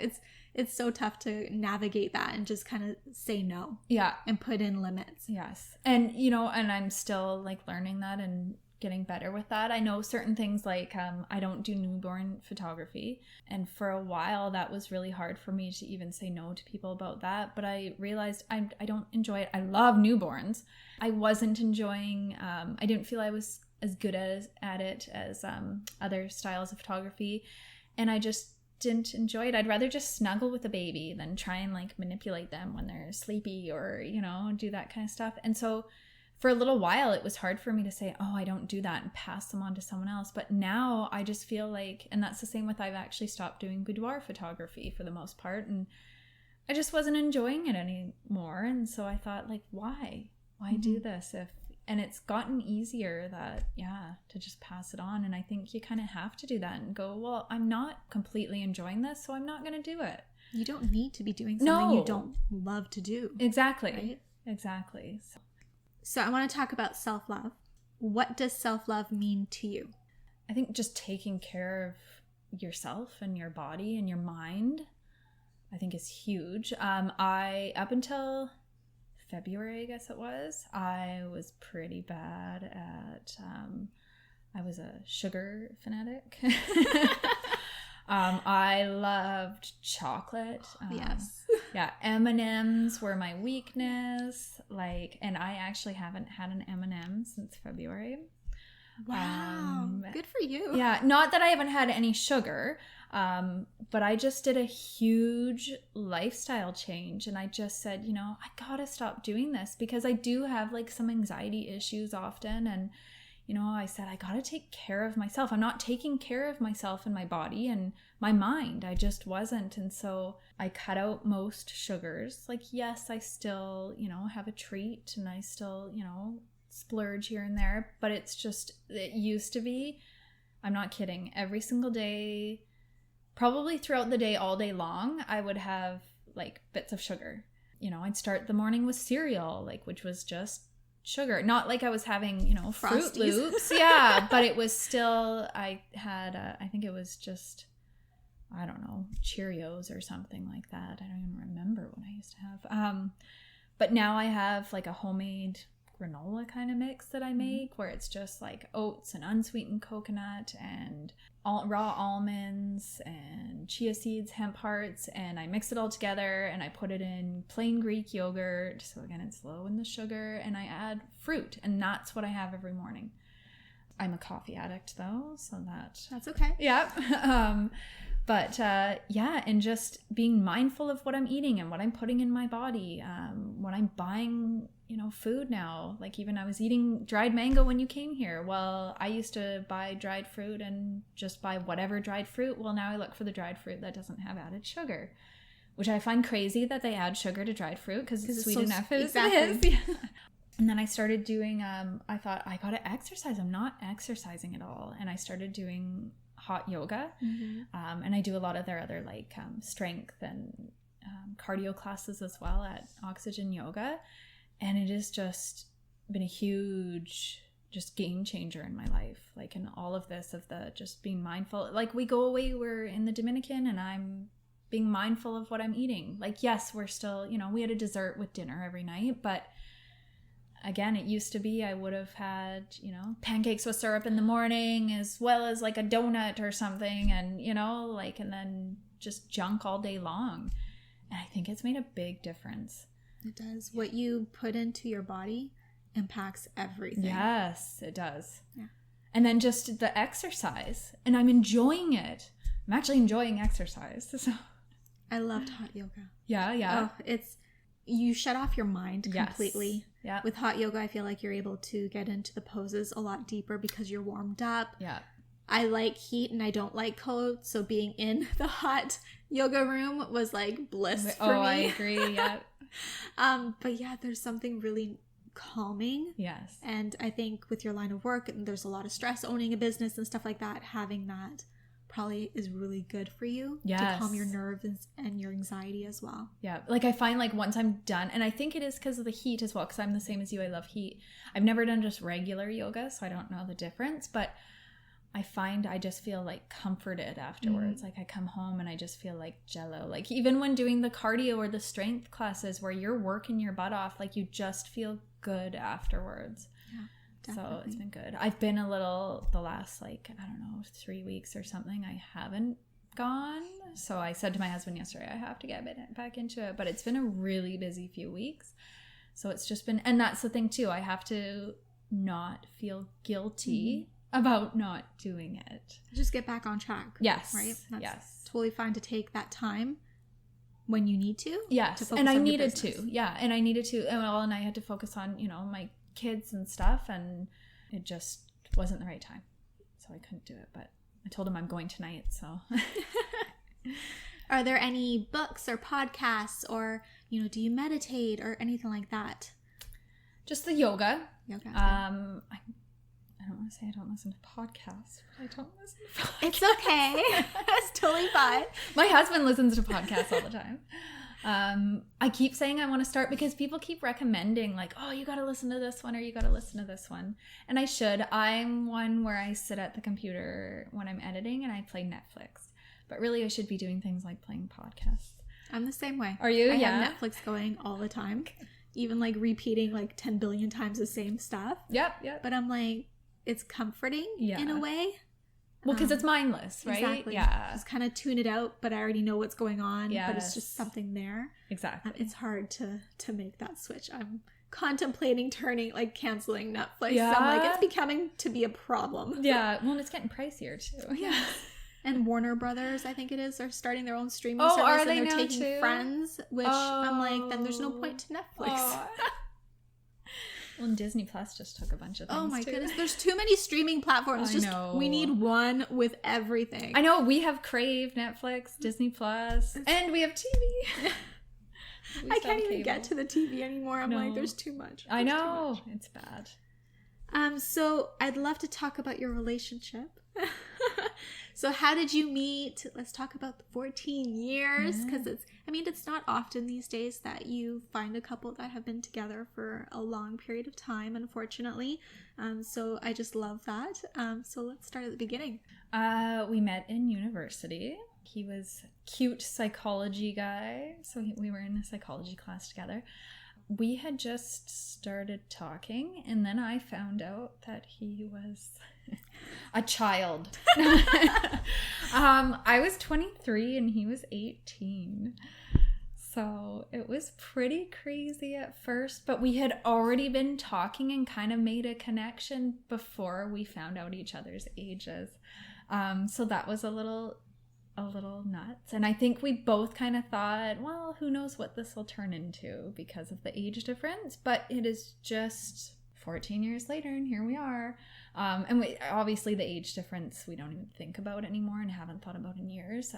It's so tough to navigate that and just kind of say no. Yeah. And put in limits. Yes. And, you know, and I'm still like learning that and getting better with that. I know certain things like I don't do newborn photography, and for a while that was really hard for me to even say no to people about that, but I realized I don't enjoy it. I love newborns. I wasn't enjoying I didn't feel I was as good at it as other styles of photography, and I just didn't enjoy it. I'd rather just snuggle with a baby than try and like manipulate them when they're sleepy, or, you know, do that kind of stuff. And so for a little while, it was hard for me to say, oh, I don't do that, and pass them on to someone else. But now I just feel like, and that's the same with, I've actually stopped doing boudoir photography for the most part, and I just wasn't enjoying it anymore. And so I thought, like, why do this? And it's gotten easier to just pass it on. And I think you kind of have to do that and go, well, I'm not completely enjoying this, so I'm not going to do it. You don't need to be doing something you don't love to do. Exactly. Right? Exactly. So I want to talk about self-love. What does self-love mean to you? I think just taking care of yourself and your body and your mind, I think, is huge. Up until February, I guess it was, I was pretty bad at, I was a sugar fanatic. I loved chocolate. Yes. Yeah, M&Ms were my weakness. Like, and I actually haven't had an M&M since February. Wow, good for you. Yeah, not that I haven't had any sugar, but I just did a huge lifestyle change, and I just said, you know, I gotta stop doing this, because I do have like some anxiety issues often, and you know, I said, I gotta take care of myself. I'm not taking care of myself and my body and my mind. I just wasn't. And so I cut out most sugars. Like, yes, I still, you know, have a treat, and I still, you know, splurge here and there. But it's just, it used to be, I'm not kidding, every single day, probably throughout the day, all day long, I would have like bits of sugar. You know, I'd start the morning with cereal, like, which was just sugar. Not like I was having, you know, Fruit Loops. Yeah, but it was still, I had, I think it was just, I don't know, Cheerios or something like that. I don't even remember what I used to have. But now I have like a homemade granola kind of mix that I make, where it's just like oats and unsweetened coconut and raw almonds and chia seeds, hemp hearts, and I mix it all together and I put it in plain Greek yogurt, so again it's low in the sugar, and I add fruit, and that's what I have every morning. I'm a coffee addict though, so that's okay. Yeah. But yeah, and just being mindful of what I'm eating and what I'm putting in my body, when I'm buying, you know, food now. Like, even I was eating dried mango when you came here. Well, I used to buy dried fruit and just buy whatever dried fruit. Well, now I look for the dried fruit that doesn't have added sugar, which I find crazy that they add sugar to dried fruit, because it's sweet enough as it is. Yeah. And then I started doing, I thought, I gotta exercise. I'm not exercising at all. And I started doing hot yoga. And I do a lot of their other like strength and cardio classes as well at Oxygen Yoga. And it has just been a huge just game changer in my life. Like in all of this of the just being mindful. Like we go away, we're in the Dominican and I'm being mindful of what I'm eating. Like, yes, we're still, you know, we had a dessert with dinner every night, but again, it used to be I would have had, you know, pancakes with syrup in the morning as well as like a donut or something and, you know, like, and then just junk all day long. And I think it's made a big difference. It does. What you put into your body impacts everything. Yes, it does. Yeah. And then just the exercise. And I'm enjoying it. I'm actually enjoying exercise. So. I loved hot yoga. Yeah. Oh, you shut off your mind completely. Yes. Yeah. With hot yoga, I feel like you're able to get into the poses a lot deeper because you're warmed up. Yeah. I like heat and I don't like cold, so being in the hot yoga room was like bliss for me. Oh, I agree. Yeah. But yeah, there's something really calming. Yes. And I think with your line of work, and there's a lot of stress owning a business and stuff like that, having that probably is really good for you to calm your nerves and your anxiety as well. Yeah. Like I find like once I'm done, and I think it is because of the heat as well, because I'm the same as you. I love heat. I've never done just regular yoga, so I don't know the difference, but I find I just feel like comforted afterwards. Like I come home and I just feel like jello. Like even when doing the cardio or the strength classes where you're working your butt off, like you just feel good afterwards. Yeah. Definitely. So it's been good. I've been a little, the last like, I don't know, 3 weeks or something, I haven't gone. So I said to my husband yesterday, I have to get back into it. But it's been a really busy few weeks. So it's just been, and that's the thing too. I have to not feel guilty about not doing it. Just get back on track. Yes. Right? That's yes. totally fine to take that time when you need to. Yes. And I needed to. Yeah. And I needed to. And I had to focus on, you know, my kids and stuff, and it just wasn't the right time, so I couldn't do it. But I told him I'm going tonight. So are there any books or podcasts, or you know, do you meditate or anything like that? Just the yoga. Okay. I don't want to say I don't listen to podcasts, but I don't listen to podcasts. It's okay. It's totally fine. My husband listens to podcasts all the time. I keep saying I want to start because people keep recommending like, oh, you got to listen to this one or you got to listen to this one. And I should. I'm one where I sit at the computer when I'm editing and I play Netflix. But really I should be doing things like playing podcasts. I'm the same way. Are you? I have Netflix going all the time. Even like repeating like 10 billion times the same stuff. Yep. But I'm like, it's comforting in a way. Well, because it's mindless, right? Exactly. Yeah. Just kind of tune it out, but I already know what's going on. Yes. But it's just something there. Exactly. It's hard to make that switch. I'm contemplating canceling Netflix. Yeah. So I'm like, it's becoming to be a problem. Yeah. Well, it's getting pricier too. Yeah. And Warner Brothers, I think it is, are starting their own streaming Oh, service. are and they they're now taking too? Friends, which I'm like, then there's no point to Netflix. Oh. Well, and Disney Plus just took a bunch of things. Oh my too. goodness, there's too many streaming platforms. I know. We need one with everything. I know, we have Crave, Netflix, Disney Plus, and we have TV. I can't even get to the TV anymore. I'm like, there's too much. I know. It's bad. So I'd love to talk about your relationship. So how did you meet? Let's talk about the 14 years, because it's not often these days that you find a couple that have been together for a long period of time, unfortunately. So I just love that. So let's start at the beginning. We met in university. He was a cute psychology guy, so we were in a psychology class together. We had just started talking, and then I found out that he was a child. I was 23 and he was 18. So it was pretty crazy at first, but we had already been talking and kind of made a connection before we found out each other's ages. So that was a little nuts. And I think we both kind of thought, well, who knows what this will turn into because of the age difference, but it is just 14 years later and here we are. And obviously the age difference we don't even think about anymore and haven't thought about in years.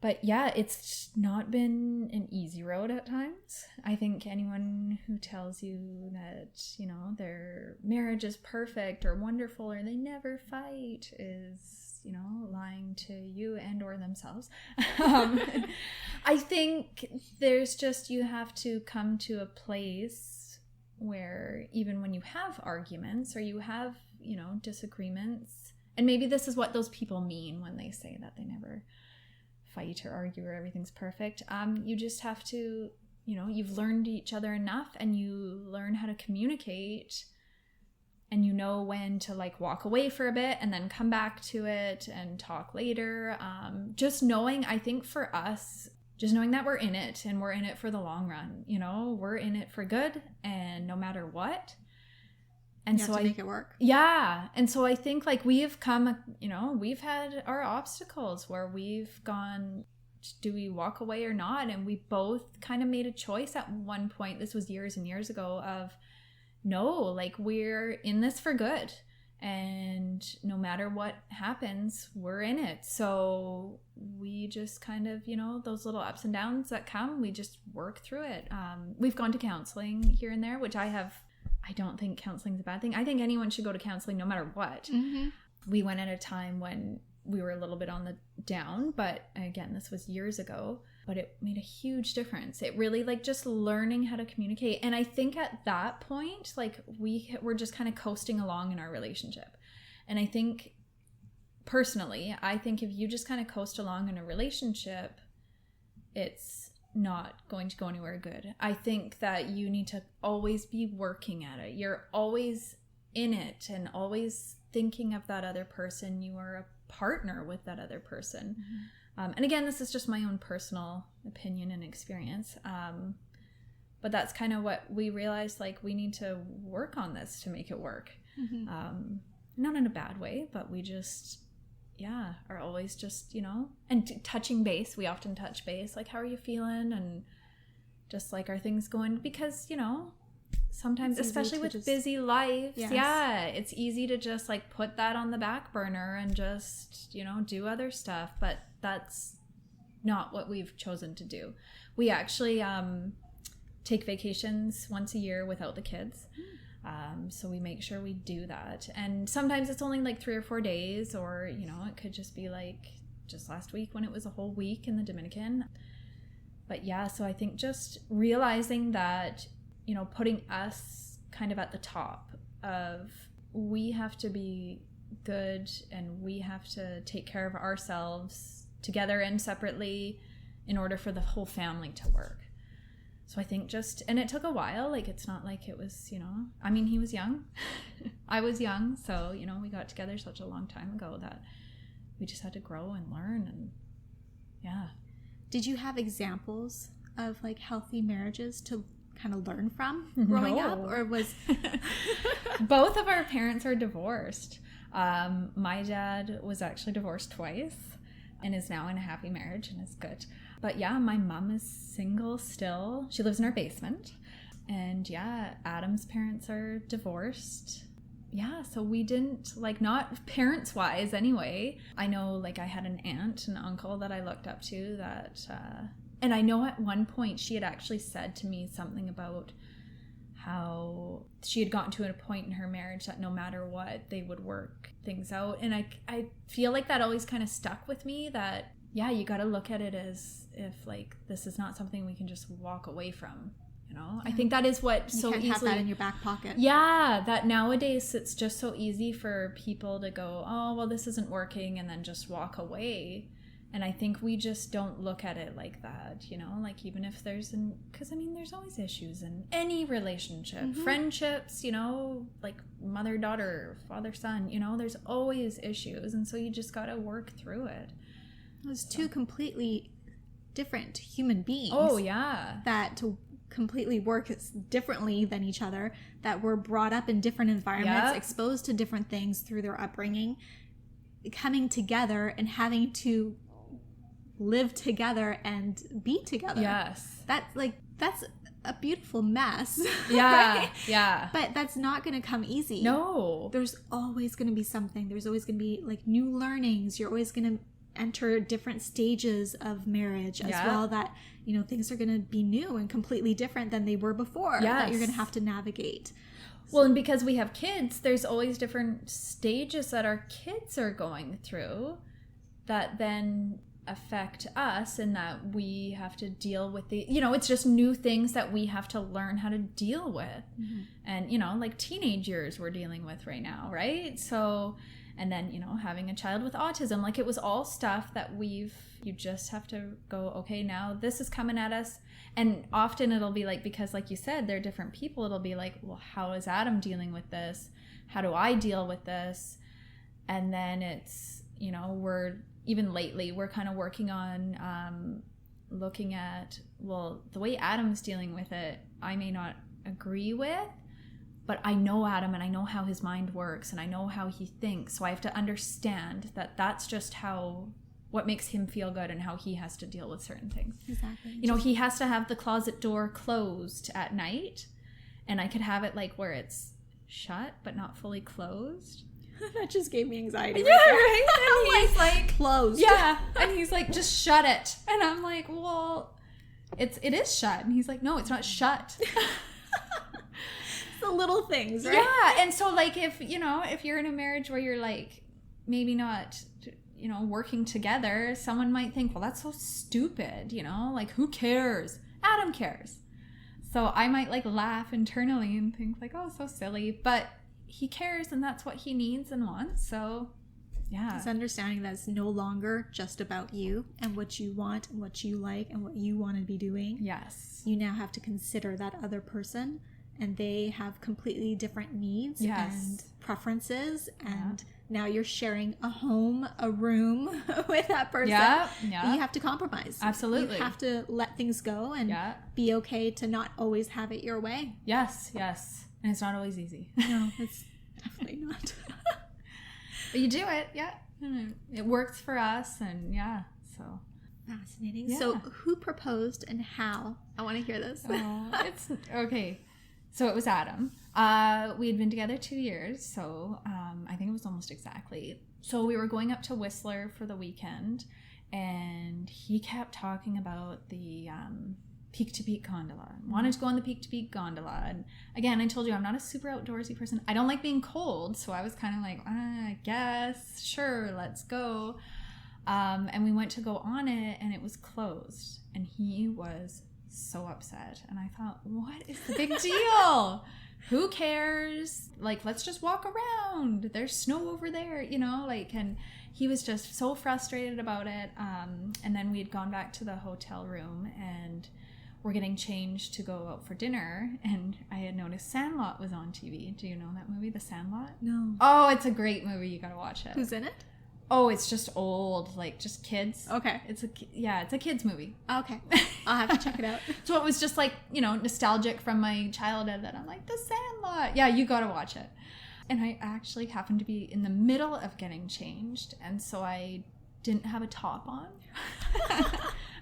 But yeah, it's not been an easy road at times. I think anyone who tells you that, their marriage is perfect or wonderful or they never fight is, you know, lying to you and or themselves. I think there's just, you have to come to a place where even when you have arguments or you have, you know, disagreements, and maybe this is what those people mean when they say that they never fight or argue or everything's perfect. You just have to, you know, you've learned each other enough and you learn how to communicate, and you know when to like walk away for a bit and then come back to it and talk later. Just knowing, I think for us, just knowing that we're in it and we're in it for the long run, you know, we're in it for good and no matter what. And you so have to make it work. Yeah. And so I think like we have come, you know, we've had our obstacles where we've gone, do we walk away or not? And we both kind of made a choice at one point. This was years and years ago of no, like we're in this for good. And no matter what happens, we're in it. So we just kind of, you know, those little ups and downs that come, we just work through it. We've gone to counseling here and there, which I don't think counseling is a bad thing. I think anyone should go to counseling no matter what. Mm-hmm. We went at a time when we were a little bit on the down, but again, this was years ago, but it made a huge difference. It really like just learning how to communicate. And I think at that point, like we were just kind of coasting along in our relationship. And I think personally, I think if you just kind of coast along in a relationship, it's not going to go anywhere good. I think that you need to always be working at it. You're always in it and always thinking of that other person. You are a partner with that other person. Mm-hmm. And again, this is just my own personal opinion and experience. But that's kind of what we realized, like we need to work on this to make it work. Mm-hmm. Not in a bad way, but we just, are always just, you know, and touching base. We often touch base, like, how are you feeling? And just like, are things going? Because, you know, sometimes, especially with busy lives, it's easy to just like put that on the back burner and just, you know, do other stuff. But that's not what we've chosen to do. We actually take vacations once a year without the kids. So we make sure we do that. And sometimes it's only like 3 or 4 days, or, you know, it could just be like just last week when it was a whole week in the Dominican. But yeah, so I think just realizing that, you know, putting us kind of at the top of, we have to be good and we have to take care of ourselves together and separately in order for the whole family to work. So I think just, and it took a while, like it's not like it was, you know, I mean, he was young, I was young. So, you know, we got together such a long time ago that we just had to grow and learn. And yeah. Did you have examples of like healthy marriages to kind of learn from growing up, or was both of our parents are divorced? My dad was actually divorced twice and is now in a happy marriage and is good. But yeah, my mom is single still. She lives in our basement. And yeah, Adam's parents are divorced. Yeah, so we didn't, like, not parents wise anyway. I know, like, I had an aunt and uncle that I looked up to that and I know at one point she had actually said to me something about how she had gotten to a point in her marriage that no matter what, they would work things out. And I feel like that always kind of stuck with me, that, yeah, you got to look at it as if, like, this is not something we can just walk away from, you know? Yeah. I think that is what you so can't easily... have that in your back pocket. Yeah, that nowadays it's just so easy for people to go, oh, well, this isn't working, and then just walk away. And I think we just don't look at it like that, you know, like even if because I mean, there's always issues in any relationship, friendships, you know, like mother-daughter, father-son, you know, there's always issues. And so you just got to work through it. It was two completely different human beings. Oh, yeah. That to completely work differently than each other, that were brought up in different environments, exposed to different things through their upbringing, coming together and having to live together and be together. Yes. That's a beautiful mess. Yeah. Right? Yeah. But that's not going to come easy. No. There's always going to be something. There's always going to be like new learnings. You're always going to enter different stages of marriage as well, that, you know, things are going to be new and completely different than they were before, that you're going to have to navigate. Well, and because we have kids, there's always different stages that our kids are going through that then affect us, and that we have to deal with it's just new things that we have to learn how to deal with. And like teenage years we're dealing with right now, right? So, and then having a child with autism, like it was all stuff that you just have to go, okay, now this is coming at us. And often it'll be like, because like you said, they're different people, it'll be like, well, how is Adam dealing with this? How do I deal with this? And then it's even lately, we're kind of working on looking at, well, the way Adam's dealing with it, I may not agree with, but I know Adam and I know how his mind works and I know how he thinks. So I have to understand that that's just what makes him feel good and how he has to deal with certain things. Exactly. He has to have the closet door closed at night, and I could have it like where it's shut but not fully closed. That just gave me anxiety. Yeah, right? And he's like, closed. Yeah. And he's like, just shut it. And I'm like, well, it is shut. And he's like, no, it's not shut. It's the little things, right? Yeah. And so like if you're in a marriage where you're like maybe not working together, someone might think, well, that's so stupid, like who cares? Adam cares. So I might like laugh internally and think like, oh, so silly, but he cares and that's what he needs and wants. So yeah, it's understanding that it's no longer just about you and what you want and what you like and what you want to be doing. Yes, you now have to consider that other person, and they have completely different needs and preferences, and now you're sharing a home, a room with that person. Yeah. You have to compromise. Absolutely. You have to let things go and be okay to not always have it your way. Yes. And it's not always easy. No, it's definitely not. But you do it, yeah. It works for us, and so. Fascinating. Yeah. So who proposed and how? I want to hear this. It's okay. So it was Adam. We had been together 2 years, so I think it was almost exactly. So we were going up to Whistler for the weekend, and he kept talking about the Peak to Peak gondola. Wanted to go on the Peak to Peak gondola. And again, I told you I'm not a super outdoorsy person. I don't like being cold, so I was kind of like, I guess, sure, let's go. And we went to go on it, and it was closed. And he was so upset. And I thought, what is the big deal? Who cares? Like, let's just walk around. There's snow over there, and he was just so frustrated about it. And then we had gone back to the hotel room, and we're getting changed to go out for dinner, and I had noticed Sandlot was on TV. Do you know that movie, The Sandlot? No. Oh, it's a great movie. You gotta watch it. Who's in it? Oh, it's just old, like just kids. Okay. It's a kids movie. Okay. I'll have to check it out. So it was just like, nostalgic from my childhood that I'm like, The Sandlot. Yeah, you gotta watch it. And I actually happened to be in the middle of getting changed, and so I didn't have a top on.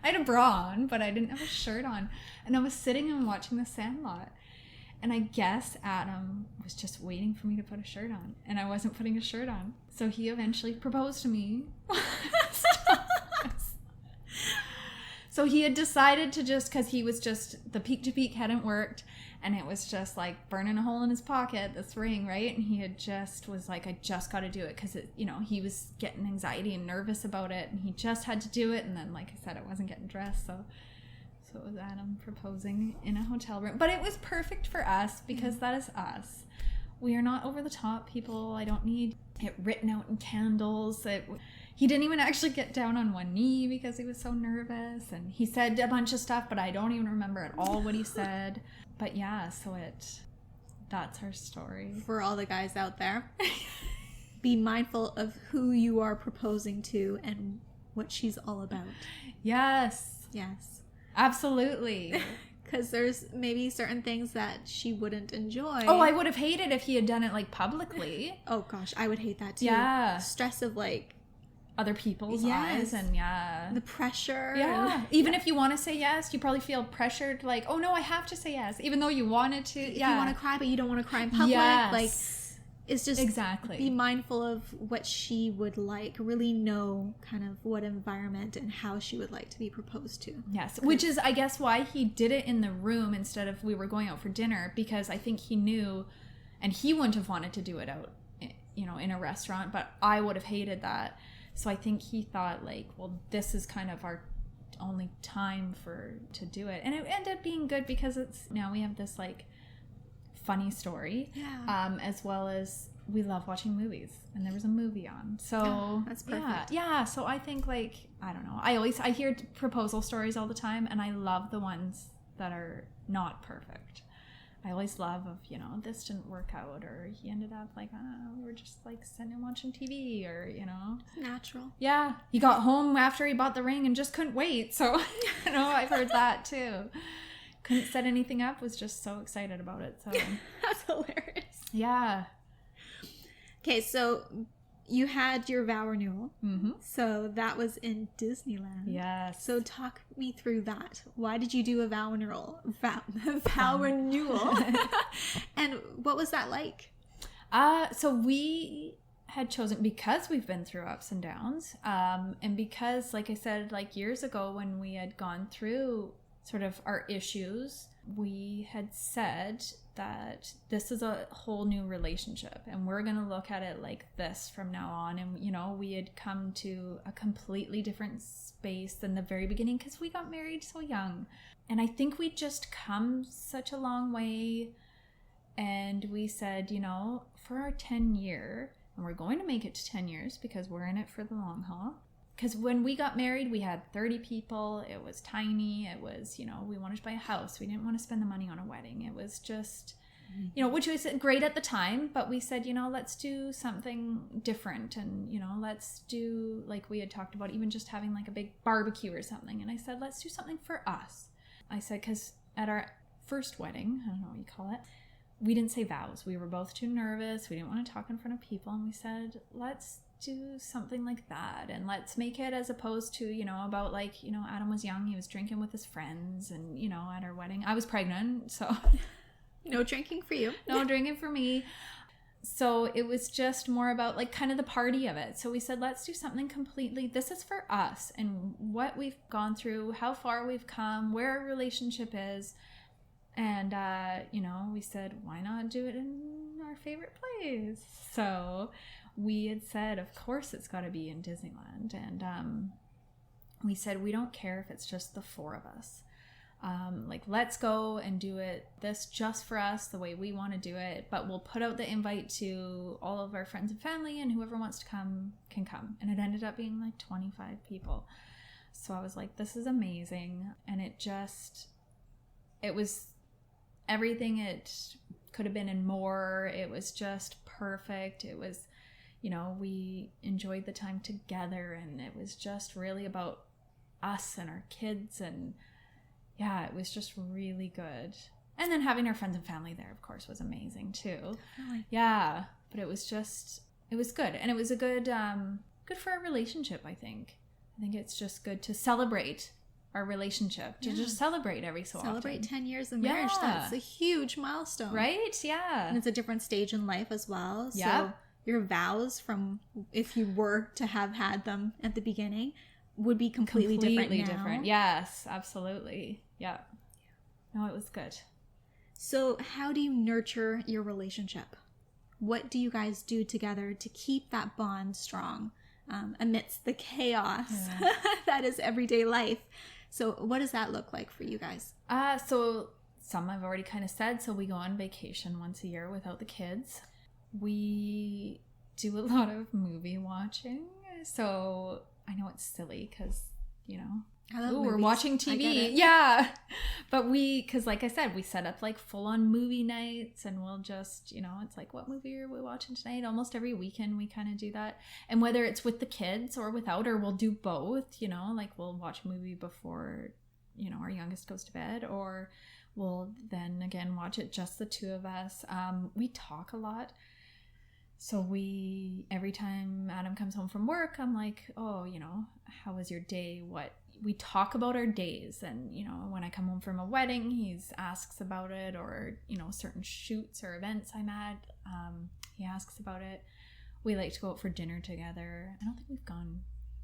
I had a bra on, but I didn't have a shirt on. And I was sitting and watching The Sandlot. And I guess Adam was just waiting for me to put a shirt on. And I wasn't putting a shirt on. So he eventually proposed to me. So he had decided to because he was just, the Peak to Peak hadn't worked. And it was just like burning a hole in his pocket, this ring, right? And he had was like, I just got to do it. Because, he was getting anxiety and nervous about it. And he just had to do it. And then, like I said, I wasn't getting dressed. So it was Adam proposing in a hotel room. But it was perfect for us because that is us. We are not over the top people. I don't need it written out in candles. He didn't even actually get down on one knee because he was so nervous. And he said a bunch of stuff, but I don't even remember at all what he said. But yeah, so that's our story. For all the guys out there, be mindful of who you are proposing to and what she's all about. Yes. Absolutely. Because there's maybe certain things that she wouldn't enjoy. Oh, I would have hated if he had done it like publicly. Oh gosh, I would hate that too. Yeah. Stress of like other people's eyes and the pressure. Yeah. Even if you want to say yes, you probably feel pressured like, oh no, I have to say yes, even though you wanted to. If you want to cry, but you don't want to cry in public. Yes. Like, it's just exactly. Be mindful of what she would like. Really know kind of what environment and how she would like to be proposed to. Yes, which is, I guess, why he did it in the room instead of we were going out for dinner, because I think he knew, And he wouldn't have wanted to do it out, you know, in a restaurant, but I would have hated that. So I think he thought like, well, this is kind of our only time to do it. And it ended up being good because now we have this like funny story. Yeah. As well as we love watching movies, and there was a movie on. So oh, that's perfect. Yeah. So I think like, I don't know. I hear proposal stories all the time, and I love the ones that are not perfect. I always love of, you know, this didn't work out, or he ended up like, I don't know, we were just like sitting and watching TV, or, you know. It's natural. Yeah. He got home after he bought the ring and just couldn't wait. So, you know, I've heard that too. Couldn't set anything up, was just so excited about it. So That's hilarious. Yeah. Okay, so you had your vow renewal. Mm-hmm. So that was in Disneyland. Yes. So talk me through that. Why did you do a vow renewal? Vow renewal. And what was that like? So we had chosen, because we've been through ups and downs, and because, like I said, like years ago when we had gone through sort of our issues, we had said that this is a whole new relationship and we're going to look at it like this from now on. And, you know, we had come to a completely different space than the very beginning because we got married so young. And I think we'd just come such a long way. And we said, you know, for our 10-year, and we're going to make it to 10 years because we're in it for the long haul. Because when we got married, we had 30 people. It was tiny. It was, you know, we wanted to buy a house. We didn't want to spend the money on a wedding. It was just, you know, which was great at the time. But we said, you know, let's do something different. And, you know, let's do, like we had talked about, even just having like a big barbecue or something. And I said, let's do something for us. I said, because at our first wedding, I don't know what you call it, we didn't say vows. We were both too nervous. We didn't want to talk in front of people. And we said, let's do something like that, and let's make it as opposed to, you know, about like, you know, Adam was young, he was drinking with his friends, and, you know, at our wedding I was pregnant, so no drinking for you. No drinking for me. So it was just more about like kind of the party of it. So we said, let's do something completely, this is for us and what we've gone through, how far we've come, where our relationship is. And you know, we said, why not do it in our favorite place? So we had said, of course it's got to be in Disneyland. And we said, we don't care if it's just the four of us. Like, let's go and do it this just for us, the way we want to do it. But we'll put out the invite to all of our friends and family, and whoever wants to come can come. And it ended up being like 25 people. So I was like, this is amazing. And it was everything it could have been and more. It was just perfect. It was, you know, we enjoyed the time together, and it was just really about us and our kids, and yeah, it was just really good. And then having our friends and family there, of course, was amazing too. Really? Yeah, but it was good, and it was a good for our relationship. I think it's just good to celebrate our relationship, to just celebrate every so often. Celebrate 10 years of marriage. Yeah. That's a huge milestone, right? Yeah, and it's a different stage in life as well. Yeah. So your vows, from if you were to have had them at the beginning, would be completely different now. Yes, absolutely. Yeah. No, it was good. So how do you nurture your relationship? What do you guys do together to keep that bond strong amidst the chaos that is everyday life? So what does that look like for you guys? So some I've already kind of said. So we go on vacation once a year without the kids. We do a lot of movie watching. So I know it's silly because, you know, we're watching TV. Yeah. But because like I said, we set up like full on movie nights, and we'll just, you know, it's like, what movie are we watching tonight? Almost every weekend we kind of do that. And whether it's with the kids or without, or we'll do both, you know, like we'll watch a movie before, you know, our youngest goes to bed, or we'll then again watch it just the two of us. We talk a lot. So every time Adam comes home from work, I'm like, oh, you know, how was your day? We talk about our days. And, you know, when I come home from a wedding, he asks about it, or, you know, certain shoots or events I'm at, he asks about it. We like to go out for dinner together. I don't think we've gone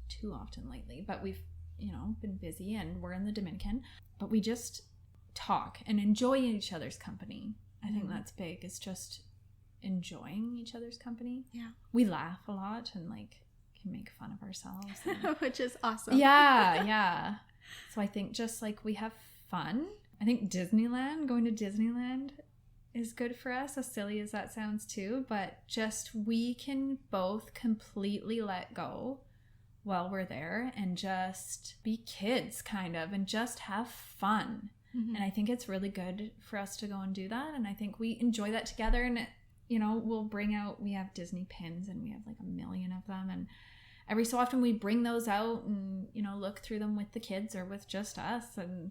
too often lately, but we've, you know, been busy, and we're in the Dominican. But we just talk and enjoy each other's company. I think that's big. It's just enjoying each other's company. Yeah. We laugh a lot and like can make fun of ourselves. Which is awesome. Yeah. So I think just like we have fun. I think going to Disneyland is good for us, as silly as that sounds too, but just we can both completely let go while we're there and just be kids kind of and just have fun. Mm-hmm. And I think it's really good for us to go and do that, and I think we enjoy that together. And we have Disney pins and we have like 1 million of them, and every so often we bring those out and look through them with the kids or with just us, and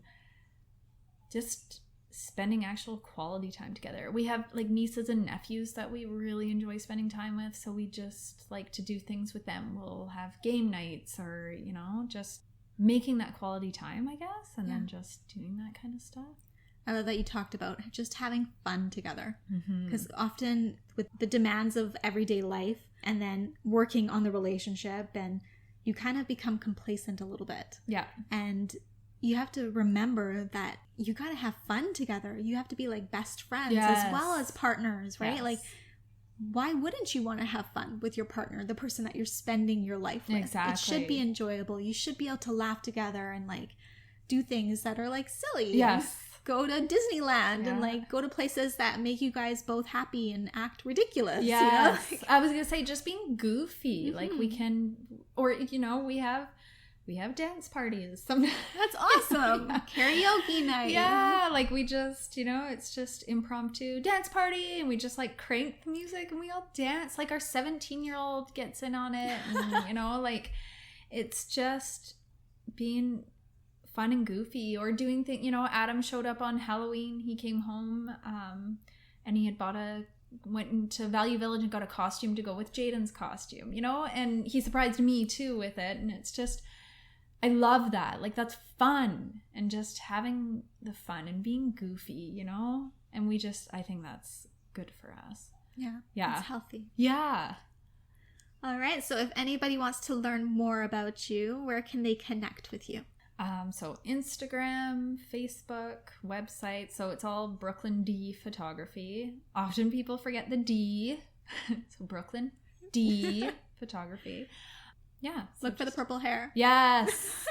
just spending actual quality time together. We have like nieces and nephews that we really enjoy spending time with, so we just like to do things with them. We'll have game nights or just making that quality time, I guess, and then just doing that kind of stuff. I love that you talked about just having fun together, because often with the demands of everyday life and then working on the relationship, and you kind of become complacent a little bit. Yeah. And you have to remember that you got to have fun together. You have to be like best friends as well as partners, right? Yes. Like, why wouldn't you want to have fun with your partner, the person that you're spending your life with? Exactly. It should be enjoyable. You should be able to laugh together and like do things that are like silly. Yes. Go to Disneyland and like go to places that make you guys both happy and act ridiculous. Yes. I was going to say just being goofy. Like we can, or, we have dance parties. That's awesome. Karaoke night. Yeah, like we just, it's just impromptu dance party, and we just like crank the music and we all dance. Like our 17-year-old gets in on it, and like it's just being fun and goofy or doing things. Adam showed up on Halloween. He came home and he had went into Value Village and got a costume to go with Jaden's costume, and he surprised me too with it. And it's just, I love that. Like, that's fun, and just having the fun and being goofy, and I think that's good for us. Yeah. It's healthy. Yeah. All right. So if anybody wants to learn more about you, where can they connect with you? So Instagram, Facebook, website. So it's all Brooklyn D Photography. Often people forget the D. So Brooklyn D Photography. Yeah. Look for the purple hair. Yes.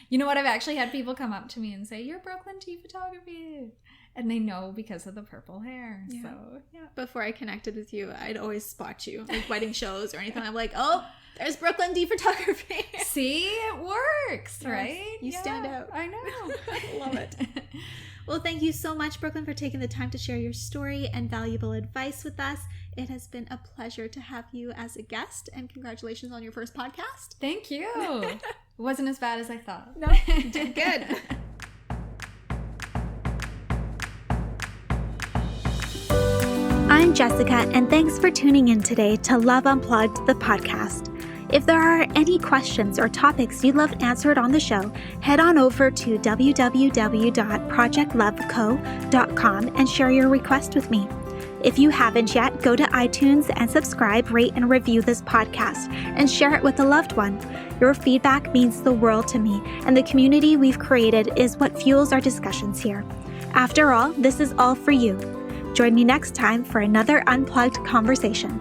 You know what? I've actually had people come up to me and say, "You're Brooklyn D Photography." And they know because of the purple hair. Yeah. So, yeah. Before I connected with you, I'd always spot you, like wedding shows or anything. I'm like, oh, there's Brooklyn D Photography. See? It works, yes. Right? You stand out. I know. I love it. Well, thank you so much, Brooklyn, for taking the time to share your story and valuable advice with us. It has been a pleasure to have you as a guest, and congratulations on your first podcast. Thank you. It wasn't as bad as I thought. No, you did good. I'm Jessica, and thanks for tuning in today to Love Unplugged, the podcast. If there are any questions or topics you'd love answered on the show, head on over to www.projectloveco.com and share your request with me. If you haven't yet, go to iTunes and subscribe, rate, and review this podcast and share it with a loved one. Your feedback means the world to me, and the community we've created is what fuels our discussions here. After all, this is all for you. Join me next time for another unplugged conversation.